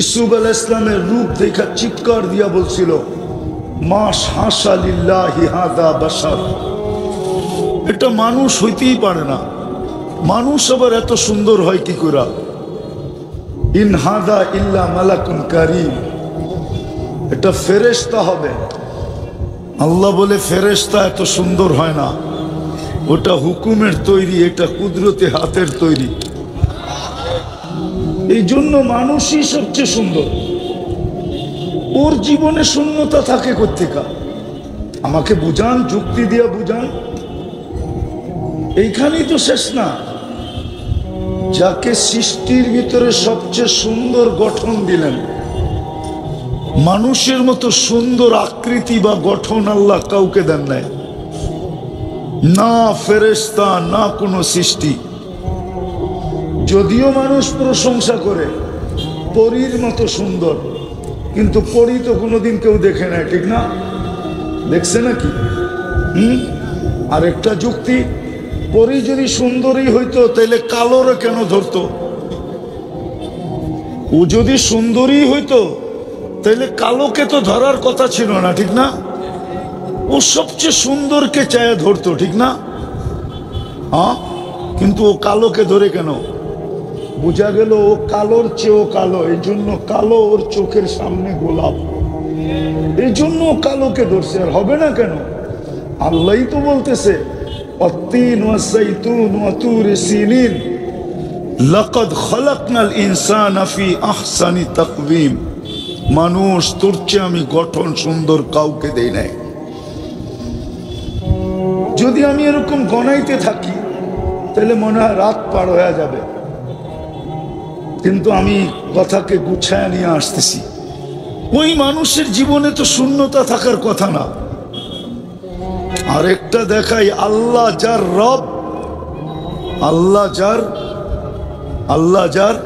ইসুফ আলাইহিস সালামের রূপ দেখা চিৎকার দিয়া বলছিল, মা হাসা লিল্লাহি হাযা বাশার। এটা মানুষ হইতেই পারে না। মানুষ আবার এত সুন্দর হয় কি করে? ইন হাযা ইল্লা মালাকুন কারীম। এটা ফেরেশতা হবে। আল্লাহ বলে ফেরেশতা এত সুন্দর হয় না, ওটা হুকুমের তৈরি, এটা কুদরতি হাতের তৈরি। এই জন্য মানুষই সবচেয়ে সুন্দর। ওর জীবনে শূন্যতা থাকে কোত্থেকে? আমাকে বুঝান, যুক্তি দিয়া বুঝান। এইখানেই তো শেষ না। যাকে সৃষ্টির ভিতরে সবচেয়ে সুন্দর গঠন দিলেন, মানুষের মতো সুন্দর আকৃতি বা গঠন আল্লাহ কাউকে দেন নাই, না ফেরেশতা না কোনো সৃষ্টি। যদিও মানুষ প্রশংসা করে পরীর মতো সুন্দর, কিন্তু পরী তো কোনোদিন কেউ দেখে নাই, ঠিক না? দেখছে নাকি? আর একটা যুক্তি, পরী যদি সুন্দরী হইতো তাহলে কালোরে কেন ধরতো? ও যদি সুন্দরী হইতো তাহলে কালোকে তো ধরার কথা ছিল না, ঠিক না? ও সবচেয়ে সুন্দরকে চায় ধরতো, ঠিক না? হ্যাঁ, কিন্তু ও কালোকে ধরে কেন? বোঝা গেল ও কালোর চেয়েও কালো, এই জন্য কালো ওর চোখের সামনে গোলাপ, এই জন্য কালোকে ধরছে। আর হবে না কেন? আল্লাহই তো বলতেছে, অত্তিন ওয়া যাইতুন ওয়া তুরি সিনিন লাকাদ খালাকনাল ইনসানা ফি আহসানি তাকওয়িম। মানুষ তোর চেয়ে আমি গঠন সুন্দর কাউকে দেই নাই। যদি আমি এরকম গণাইতে থাকি তাহলে মনে হয় রাত পার হয়ে যাবে, কিন্তু আমি কথাকে গুছায় নিয়ে আসতেছি। ওই মানুষের জীবনে তো শূন্যতা থাকার কথা না। আরেকটা দেখাই, আল্লাহ যার রব, আল্লাহ যার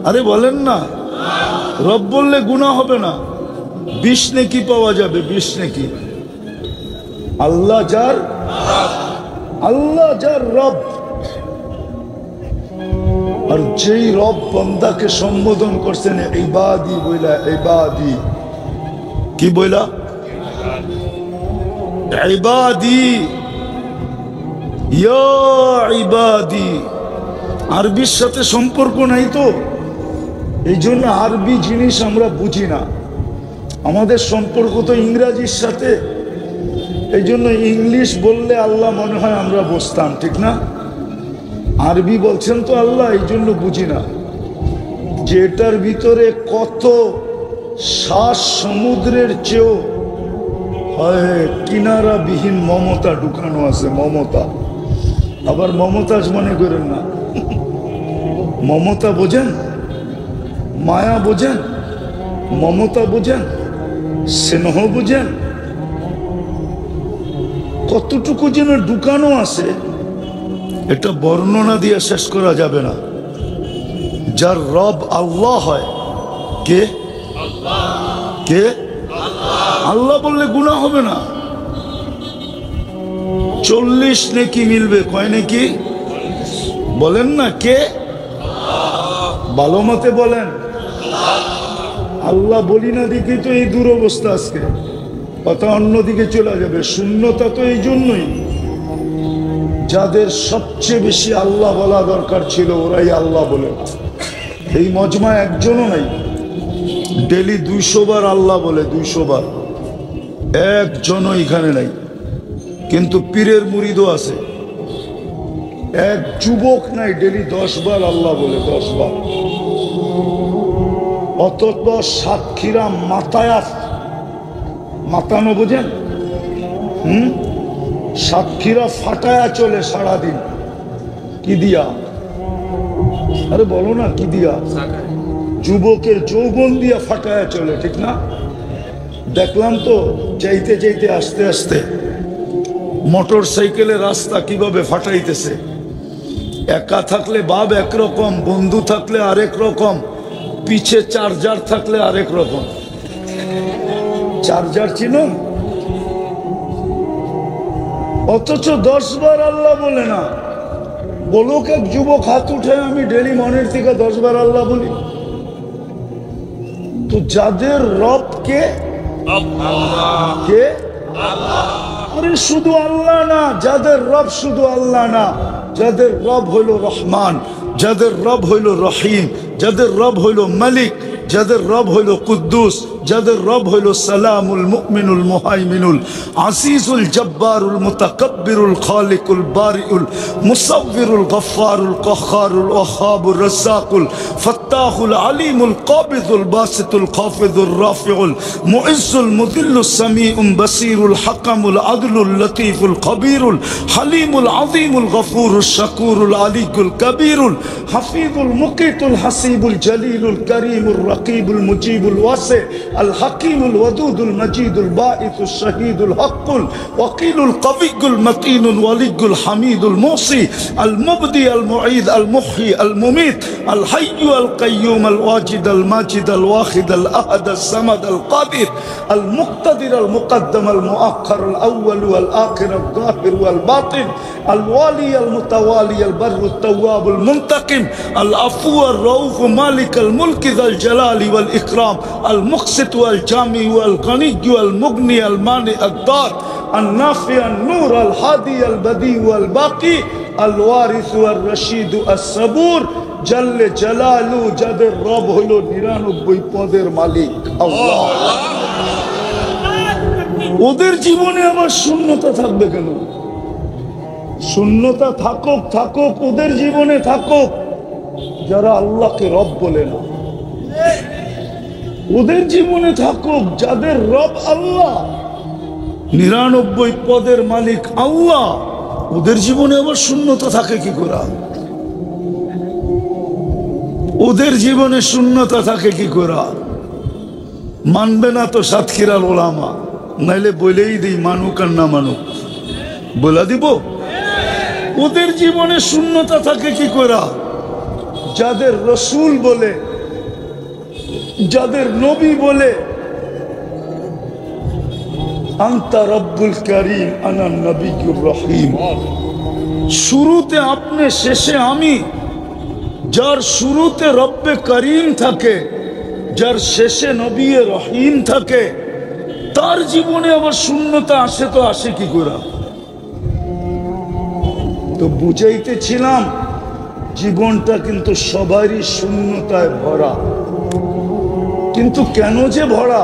আরে বলেন না, রব বললে গুনাহ হবে না, 20 নেকি পাওয়া যাবে, 20 নেকি। আল্লাহ যার রব, আর যেই রব বান্দাকে সম্বোধন করছেন ইবাদি বইলা, ইবাদি কি বইলা? ইবাদি, ইয়া ইবাদি। আরবির সাথে সম্পর্ক নাই তো, এই জন্য আরবি জিনিস আমরা বুঝি না। আমাদের সম্পর্ক তো ইংরাজির সাথে, এই জন্য ইংলিশ বললে আল্লাহ মনে হয় আমরা বুঝতাম, ঠিক না? আরবি বলছেন তো আল্লাহ, এই জন্য বুঝি না যে এটার ভিতরে কত শ্বাস সমুদ্রের চেয়েও কিনারাবিহীন মমতা ঢুকানো আছে। মমতা, আবার মমতাজ মনে করেন না, মমতা বোঝেন? মায়া বোঝেন, মমতা বোঝেন, স্নেহ বোঝেন? কতটুকু যেন ঢুকানো আছে, এটা বর্ণনা দিয়ে শেষ করা যাবে না। যার রব আল্লাহ হয়, কে? কে? আল্লাহ বললে গুনাহ হবে না। 40 নেকি মিলবে। কয় নেকি বলেন না? কে? ভালো মতে বলেন। আল্লাহ বলি না দেখি তো এই দুরবস্থা আজকে, কথা অন্যদিকে চলে যাবে। শূন্যতা তো এই জন্যই, যাদের সবচেয়ে বেশি আল্লাহ বলা দরকার ছিল ওরাই আল্লাহ বলে। এই মজমা একজনও নাই ডেলি 200 বার আল্লাহ বলে, 200 বার। একজনও এখানে নাই। কিন্তু পীরের মুরিদও আছে। এক যুবক নাই ডেলি 10 বার আল্লাহ বলে, 10 বার। অতত সাতক্ষীরা মাতানো বোঝেন? সাতক্ষীরা ফাটায়া চলে সারাদিন। কি দিয়া? আরে বলো না, কি দিয়া? যুবকের যৌবন দিয়া ফাটায়া চলে, ঠিক না? দেখলাম তো যাইতে যাইতে আস্তে আস্তে মোটর সাইকেলের রাস্তা কিভাবে ফাটাইতেছে। একা থাকলে বাপ একরকম, বন্ধু থাকলে আরেক রকম, পিছে চার্জার থাকলে আরেক রকম। চার্জার চিনো? অথচ 10 বার আল্লাহ বলে না। বলুক এক যুবক হাত উঠে, আমি ডেলি মনের থেকে 10 বার আল্লাহ বলি। তো যাদের রব কে? কে? আরে শুধু আল্লাহ না, যাদের রব শুধু আল্লাহ না, যাদের রব হইল রহমান, যাদের রব হইল রহিম, যাদের রব হইল মালিক, যাদের রব হইল কুদ্দুস, যাদের রব হইল সালামুল মুমিনুল মুহাইমিনুল আসিসুল জব্বারুল মুতাকাব্বিরুল খালিকুল বারিউল মুসাব্বিরুল গফফারুল কাহ্হারুল ওয়াহ্হাবুর রাজ্জাকুল ফাত্তাহুল আলিমুল কাবিদুল বাসিতুল খাফিদুর রাফিউল মুইজ্জুল মুদিল্লুস সামিউল বাসিরুল হাকামুল আদলুল লতীফুল খবীরুল হালিমুল আযীমুল গফুরুশ শাকুরুল আলিকুল কবীরুল হাফিজুল মুকিতুল হাসিবুল জলিলুল করিমুর রকিবুল মুজিবুল ওয়াসি الحكيم الودود المجيد الباعث الشهيد الحق الوكيل القوي المتين الولي الحميد الموصي المبدي المعيد المحيي المميت الحي القيوم الواجد الماجد الواحد الأحد الصمد القادر المقتدر المقدم المؤخر الأول والآخر الظاهر والباطن الوالي المتوالي البر التواب المنتقم العفو الرؤوف مالك الملك ذا الجلال والإكرام المقسط والجامع والغني والمغني المانع الضار النافع النور الهادي البديع والباقي الوارث والرشيد الصبور جل جلاله যাদের রব হলো 99 পদের মালিক আল্লাহ। ওদের জীবনে আবার শূন্যতা থাকবে কেন? শূন্যতা থাকুক থাকুক, ওদের জীবনে থাকুক যারা আল্লাহকে রব বলে না। ওদের জীবনে থাকুক যাদের রব আল্লাহ, 99 পদের মালিক আল্লাহ। ওদের জীবনে আবার শূন্যতা থাকে কি করে? ওদের জীবনে শূন্যতা থাকে কি করে? মানবে না তো সাতক্ষীরার ওলামা, নাইলে বলেই দিই মানুক আর না মানুক, বলে দিব। ওদের জীবনে শূন্যতা থাকে কি করে? যাদের রসুল বলে, যাদের নবী বলে আনতা রব্বুল কারীম আনা নবিয়্যুর রহিম, শুরুতে আপনি শেষে আমি। যার শুরুতে রব্বে করিম থাকে, যার শেষে নবী রহিম থাকে, তার জীবনে আবার শূন্যতা আসে তো আসে কি করে? তো বুঝাইতেছিলাম জীবনটা কিন্তু সবারই শূন্যতায় ভরা। কিন্তু কেন যে ভরা?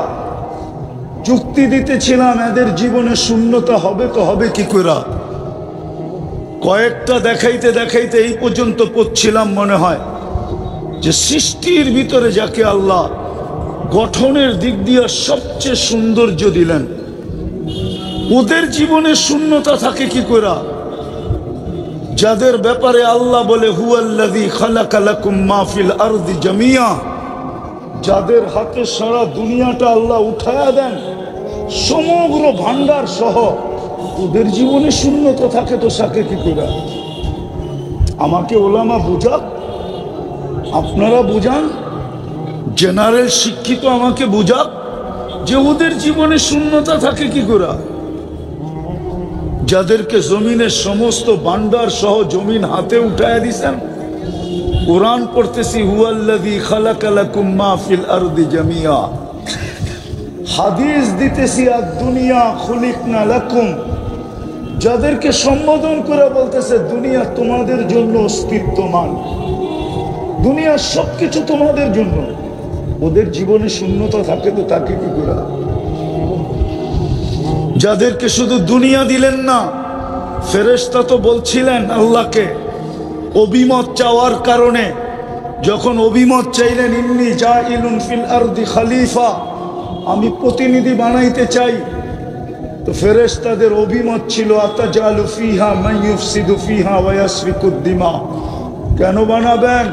যুক্তি দিতেছিলাম এদের জীবনে শূন্যতা হবে তো হবে কি করে? কয়েকটা দেখাইতে দেখাইতে এই পর্যন্ত পড়ছিলাম, মনে হয় যে সৃষ্টির ভিতরে যাকে আল্লাহ গঠনের দিক দিয়ে সবচেয়ে সৌন্দর্য দিলেন, ওদের জীবনে শূন্যতা থাকে কি করে? যাদের ব্যাপারে আল্লাহ বলে হুয়াল্লাযী খালাকা লাকুম মা ফিল আরদি জামিয়া, যাদের হাতে সারা দুনিয়াটা আল্লাহ উঠায়া দেন সমগ্র ভান্ডার সহ, ওদের জীবনে শূন্যতা থাকে তো থাকে কি করে? আমাকে ওলামা বুঝাক, আপনারা বুঝান, জেনারেল শিক্ষিত আমাকে বুঝাক যে ওদের জীবনে শূন্যতা থাকে কি করে? যাদেরকে জমিনের সমস্ত ভান্ডার সহ জমিন হাতে উঠায় দিছেন। কুরআন পড়তেছি, হুয়াল্লাযী খালাকা লাকুম মা ফিল আরদি জামিয়া। হাদিস দিতেছি, আদ-দুনিয়া খুলিকনা লাকুম। যাদেরকে সম্বোধন করে বলতেছে দুনিয়া তোমাদের জন্য অস্তিত্বমান, দুনিয়ার সবকিছু তোমাদের জন্য। ওদের জীবনে শূন্যতা থাকে তো থাকে কি করে? যাদেরকে শুধু দুনিয়া দিলেন না, ফেরেশতা তো বলছিলেন আল্লাহকে অভিমত চাওয়ার কারণে, যখন অভিমত চাইলেন ইন্নী জাইলুন ফিল আরদি খলিফা, আমি প্রতিনিধি বানাইতে চাই, তো ফেরেশতাদের অভিমত ছিল আতাজালু ফিহা মান ইউফসিদু ফিহা ওয়া ইয়াসফিকুদ দিমা। কেন বানাবেন?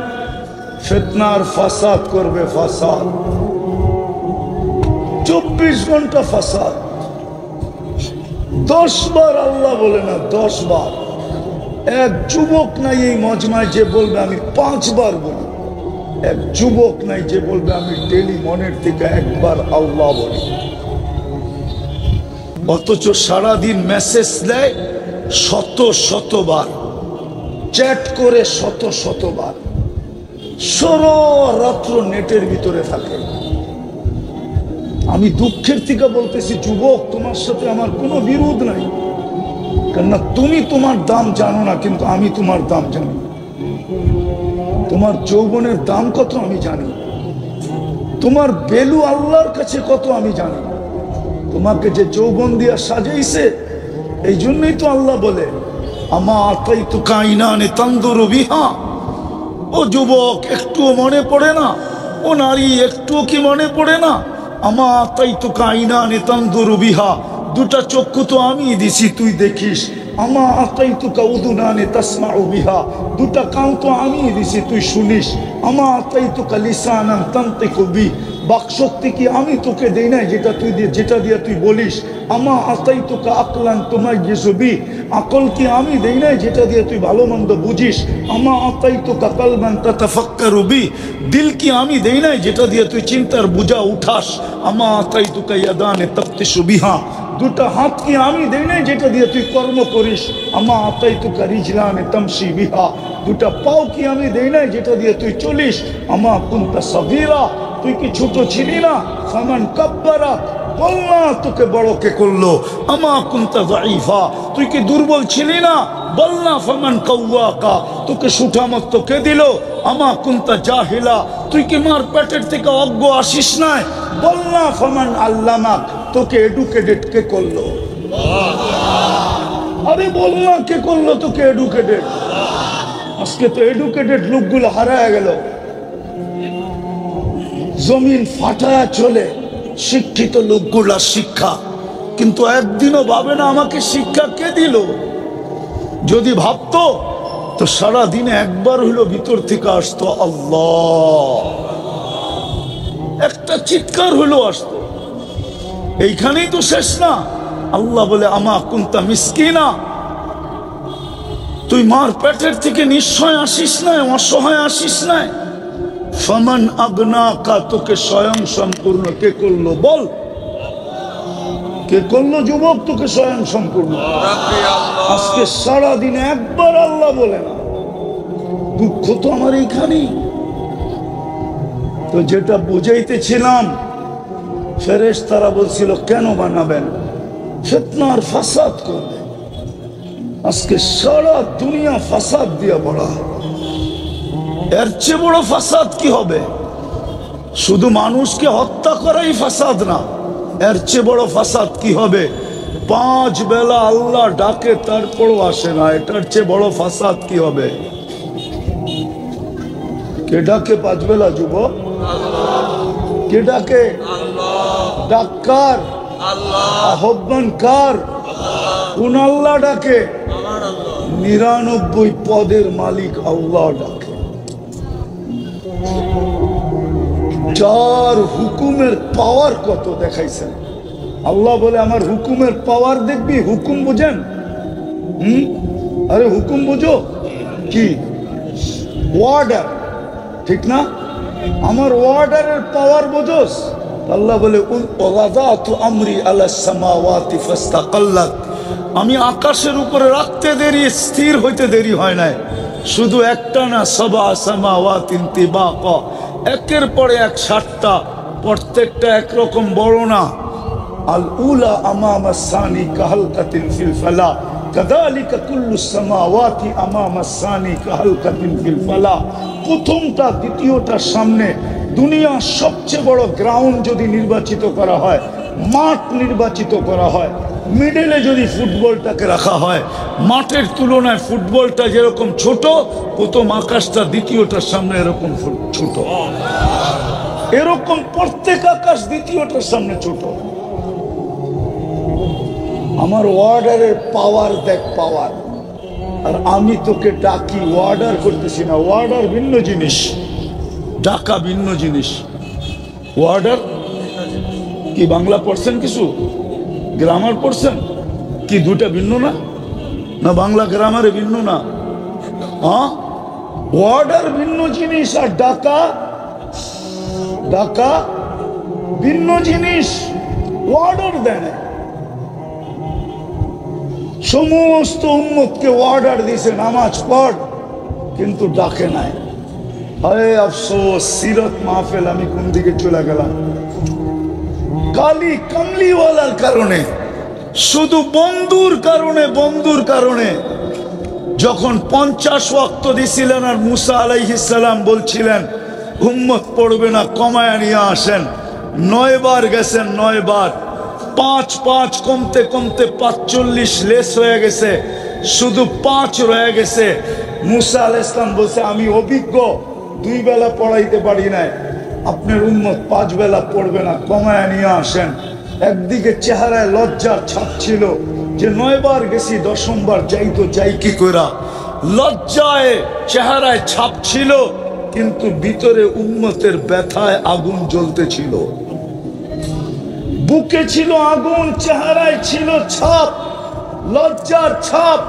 ফিতনার ফাসাদ করবে, ফাসাদ 24 ঘন্টা ফাসাদ। 10 বার আল্লাহ বলে না, 10 বার। এক যুবক নাই এই মজমায় যে বলবে আমি 5 বার বলি, এক যুবক নাই যে বলবে আমি ডেলি মনের থেকে একবার আল্লাহ বলি। অথচ সারাদিন মেসেজ দেয় শত শতবার, চ্যাট করে শত শতবার, সারা রাত্র নেটের ভিতরে থাকে। আমি দুঃখের থেকে বলতেছি যুবক, তোমার সাথে আমার কোনো বিরোধ নাই, কেননা তুমি তোমার দাম জানো না, কিন্তু আমি তোমার দাম জানি। তোমার যৌবনের দাম কত আমি জানি, তোমার ভ্যালু আল্লাহর কাছে কত আমি জানি। তোমাকে যে যৌবন দিয়া সাজাইছে, এই জন্যই তো আল্লাহ বলে আমা আতাইতুকা আইনানে তানদুরু বিহা। ও যুবক, একটুও মনে পড়ে না? ও নারী, একটুও কি মনে পড়ে না? আমা আতাইতুকা আইনানে তানদুরু বিহা, দুটা চক্ষু তো আমি দিছি তুই দেখিস। আমা আতাইতুকা উযুনানে তাসমাউ বিহা, দুটা কান তো আমি দিছি তুই শুনিস। আমা আতাইতুকা লিসানান তানতিকু বি, বাকশক্তি কি আমি তোকে দেই নাই যেটা দিয়ে তুই বলিস। আমা আতাইতুকা আকলান তুমাইয়িজু বি, আকল কি আমি দেই নাই যেটা দিয়ে তুই ভালো মন্দ বুঝিস। আমা আতাইতুকা কলবান তাতাফাক্কারু বি, দিল কি আমি দেই নাই যেটা দিয়ে তুই চিন্তার বোঝা উঠাস। আমা আতাইতুকা ইয়াদানে তাফতিশু বিহা, দুটা হাত কি আমি দেই নাই যেটা দিয়ে তুই কর্ম করিস। আমা আতাইতুকা রিজলানে তামশি বিহা, দুটা পাও কি আমি দেই নাই যেটা দিয়ে তুই চলিস। আমা কুনতা সাগীরা, তুই কি ছোট ছিলি না? ফামান কাব্বারা, বল না তোকে বড় কে করলো। আমা কুনতা যায়ীফা, তুই কি দুর্বল ছিলি না? বল না ফামান কাওয়াকা, তোকে সুঠামত কে দিল। আমা কুনতা জাহিলা, তুই কি মার পেটের থেকে অজ্ঞ আসিস নাই? বল না ফামান আল্লামাক, তোকে এডুকেটেড কে করলো? আরে বল না কে করলো তোকে এডুকেটেড? আজকে তো এডুকেটেড লোকগুলো হারায় গেল, জমিন ফাটায় চলে শিক্ষিত লোকগুলা শিক্ষা, কিন্তু একদিনও ভাবে না আমাকে শিক্ষা কে দিল। যদি ভাবতো তো সারা দিনে একবার হইলো ভিতর থেকে আসতো আল্লাহ, একটা চিৎকার হইলো আসতো। এইখানেই তো শেষ না। আল্লাহ বলে আমা কুনতা মিসকিনা, তুই মার পেটের থেকে নিশ্চয় আসিস নাই, অসহায় আসিস নাই। ফামান আগনাকা, তোকে স্বয়ং সম্পূর্ণ কে করলো? বল কে করলো যুবক তোকে স্বয়ং সম্পূর্ণ? আজকে সারা দিনে একবার আল্লাহ বলে না। দুঃখ তো আমার এইখানেই। তো যেটা বুঝাইতেছিলাম, ফেরেশতারা বলছিল কেন বানাবেন? ফিতনার ফাসাদ করবে। আজকে সারা দুনিয়া ফাসাদ দিয়া বলা, এর চেয়ে বড় ফাসাদ কি হবে? শুধু মানুষকে হত্যা করাই ফাসাদ না, এর চেয়ে বড় ফাসাদ কি হবে? 5 বেলা আল্লাহ ডাকে তারপরও আসে না, এটার চেয়ে বড় ফাসাদ কি হবে? কে ডাকে 5 বেলা যুবক? কে ডাকে? ডাক্কার আহ্বান কার? কোন আল্লাহ ডাকে? 99 পদের মালিক আল্লাহ ডাকে। যার হুকুমের পাওয়ার কত দেখাইছেন। আল্লাহ বলে আমার হুকুমের পাওয়ার দেখবি, হুকুম বুঝেন? আরে হুকুম বুঝো কি? ওয়ার্ডার, ঠিক না? আমার ওয়ার্ডারের পাওয়ার বোঝোস? আল্লাহ বলে আমরি আলাস সামাওয়াতি ফাস্তাকাল্লাত, আমি আকাশের উপরে রাখতে দেরি, স্থির হইতে দেরি হয় নাই। শুধু একটা না, সাবা সামাওয়াতিন তিবাকা, একের পরে এক 7টা, প্রত্যেকটা একরকম বড় না। আল উলা আমামা সানি কাহালকাতিন ফিল ফালা, কাযালিকা কুল্লু সামাওয়াতি আমামা সানি কাহালকাতিন ফিল ফালা। প্রথমটা দ্বিতীয়টার সামনে দুনিয়া সবচেয়ে বড় গ্রাউন্ড যদি নির্বাচিত করা হয়, মাঠ নির্বাচিত করা হয়, মিডলে যদি ফুটবলটাকে রাখা হয়, মাঠের তুলনায় ফুটবলটা যেরকম ছোট, প্রথম আকাশটা দ্বিতীয়টার সামনে এরকম ছোট, এরকম প্রত্যেক আকাশ দ্বিতীয়টার সামনে ছোট। আমার ওয়ার্ডারের পাওয়ার দেখ, পাওয়ার। আর আমি তোকে ডাকি, ওয়ার্ডার করতেছি না। ওয়ার্ডার ভিন্ন জিনিস, ডাকা ভিন্ন জিনিস। ওয়ার্ডার কি বাংলা পড়ছেন, কিছু গ্রামার পড়ছেন কি? দুটা ভিন্ন না? না বাংলা গ্রামারে ভিন্ন না? হ্যাঁ, ওয়ার্ডার ভিন্ন জিনিস আর ডাকা, ডাকা ভিন্ন জিনিস। ওয়ার্ডার দেয় না। সমস্ত উম্মতকে অর্ডার দিয়েছে নামাজ পড়, কিন্তু ডাকে নাই। আরে আফসোস, সিরত মাহফিল আমি কোন দিকে চলে গেলাম। কালি কামলিওয়ালার কারণে, শুধু বন্ধুর কারণে, বন্ধুর কারণে। যখন 50 ওয়াক্ত দিছিলেন আর মুসা আলাইহিস সালাম বলছিলেন উম্মত পড়বে না, কমায় নিয়ে আসেন, 9 বার গেছেন, 9 বার, 5 কমতে কমতে 45 লেস হয়ে গেছে, শুধু 5 রয়ে গেছে। মুসা আলাইহিস সালাম বলছে আমি অভিজ্ঞ, 2 বেলা পড়াইতে পারি না, আপনার উম্মত 5 বেলা পড়বে না, কমায় নিয়ে আসেন। একদিকে চেহারায় লজ্জার ছাপ ছিল যে 9 বার গেছি, 10ম বার যাই তো যাই কি কইরা। লজ্জায় চেহারায় ছাপ ছিল, কিন্তু ভিতরে উম্মতের ব্যথায় আগুন জ্বলতেছিল। বুকে ছিল আগুন, চেহারায় ছিল ছাপ, লজ্জার ছাপ।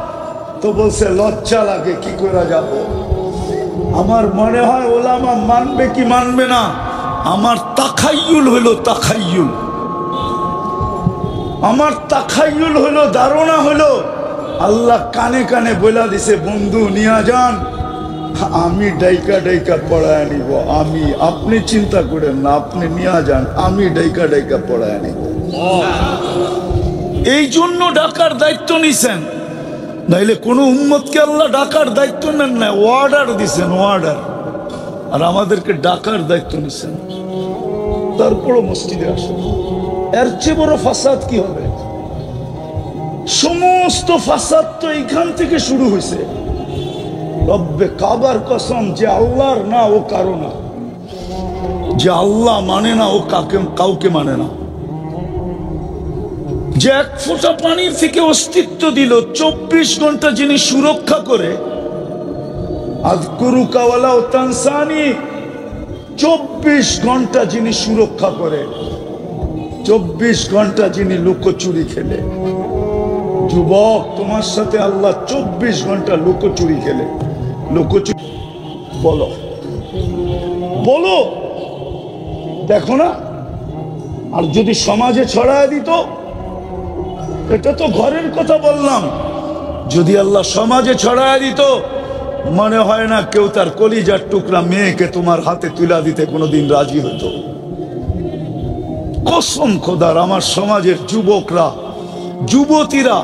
তো বলছে লজ্জা লাগে, কি করে যাব? আমার মনে হয় ওলামা মানবে কি মানবে না। আমার তাখাইয়ুল হলো, তাখাইয়ুল, আমার তাখাইয়ুল হলো, ধারণা হলো আল্লাহ কানে কানে বলে দিছে বন্ধু নিয়া যান, আমি ডাইকা ডাইকা পড়ায় নিব। আমি, আপনি চিন্তা করেন না, আপনি নিয়ে যান, আমি ডাইকা ডাইকা পড়ায় নিব। এই জন্য ডাকার দায়িত্ব নিছেন, নাইলে কোন উম্মতকে আল্লাহ ডাকার দায়িত্ব নেন না, ওয়ার্ডার দিছেন, ওয়ার্ডার। আর আমাদেরকে ডাকার দায়িত্ব নিছেন। তারপরও মসজিদে আসেন। এর চেয়ে বড় ফাসাদ কি হবে? সমস্ত ফাসাদ তো এইখান থেকে শুরু হয়েছে। রব্বে কাবার কসম, যে আল্লাহর না ও কারো না, যে আল্লাহ মানে না ও কাউকে মানে না, যে 1 ফোঁটা পানির থেকে অস্তিত্ব দিল, 24 ঘন্টা যিনি সুরক্ষা করে, আযকুরুকা ওয়ালা তানসানি, 24 ঘন্টা যিনি সুরক্ষা করে, 24 ঘন্টা যিনি লুকোচুরি খেলে। যুবক, তোমার সাথে আল্লাহ 24 ঘন্টা লুকোচুরি খেলে। লুকোচুরি বলো, বলো, দেখো না? আর যদি সমাজে ছড়ায় দিত, এটা তো ঘরের কথা বললাম, যদি আল্লাহ সমাজে ছড়ায় দিত, মনে হয় না কেউ তার কলিজার টুকরা মেয়েকে তোমার হাতে তুলে দিতে কোনোদিন রাজি হতো। কসম খোদার, আমার সমাজের যুবকরা, যুবতীরা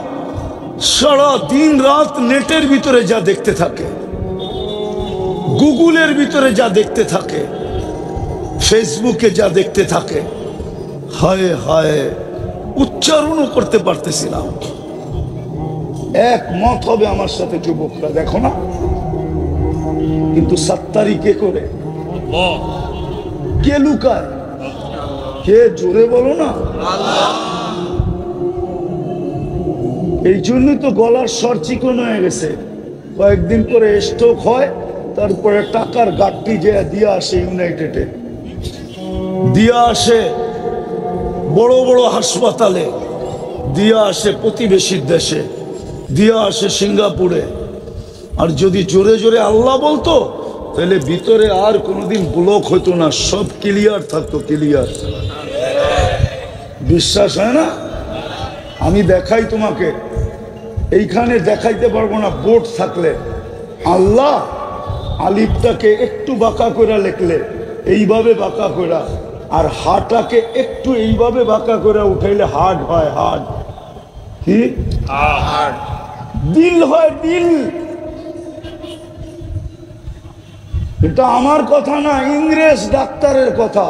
সারা দিন রাত নেটের ভিতরে যা দেখতে থাকে, গুগলের ভিতরে যা দেখতে থাকে, ফেসবুকে যা দেখতে থাকে, হায় হায়, উচ্চারণও করতে পারতেছিলাম। একমত হবে আমার সাথে যুবকরা, দেখো না? কিন্তু সাত্তারি কে করে? কে লুকায়? কে? জোরে বলো না। এই জন্যই তো গলার স্বর চিকন হয়ে গেছে। কয়েকদিন পরে স্ট্রোক হয়, তারপরে টাকার গাঠটি যে দিয়ে আসে ইউনাইটেডে। দিয়া আসে বড় বড় হাসপাতালে, দিয়া আসে প্রতিবেশীর দেশে, দিয়া আসে সিঙ্গাপুরে। আর যদি জোরে জোরে আল্লাহ বলতো তাহলে ভিতরে আর কোনোদিন ব্লক হতো না, সব ক্লিয়ার থাকতো, ক্লিয়ার। বিশ্বাস হয় না? আমি দেখাই তোমাকে, এইখানে দেখাইতে পারবো না বোর্ড থাকলে। আল্লাহ আলিফটাকে একটু বাঁকা করে লিখলে এইভাবে বাঁকা করে, আর হাটাকে একটু এইভাবে বাঁকা করে উঠাইলে হার্ড হয়। হার্ড কি? হার্ড। দিল হয়, দিল। এটা আমার কথা না, ইংরেজ ডাক্তারের কথা।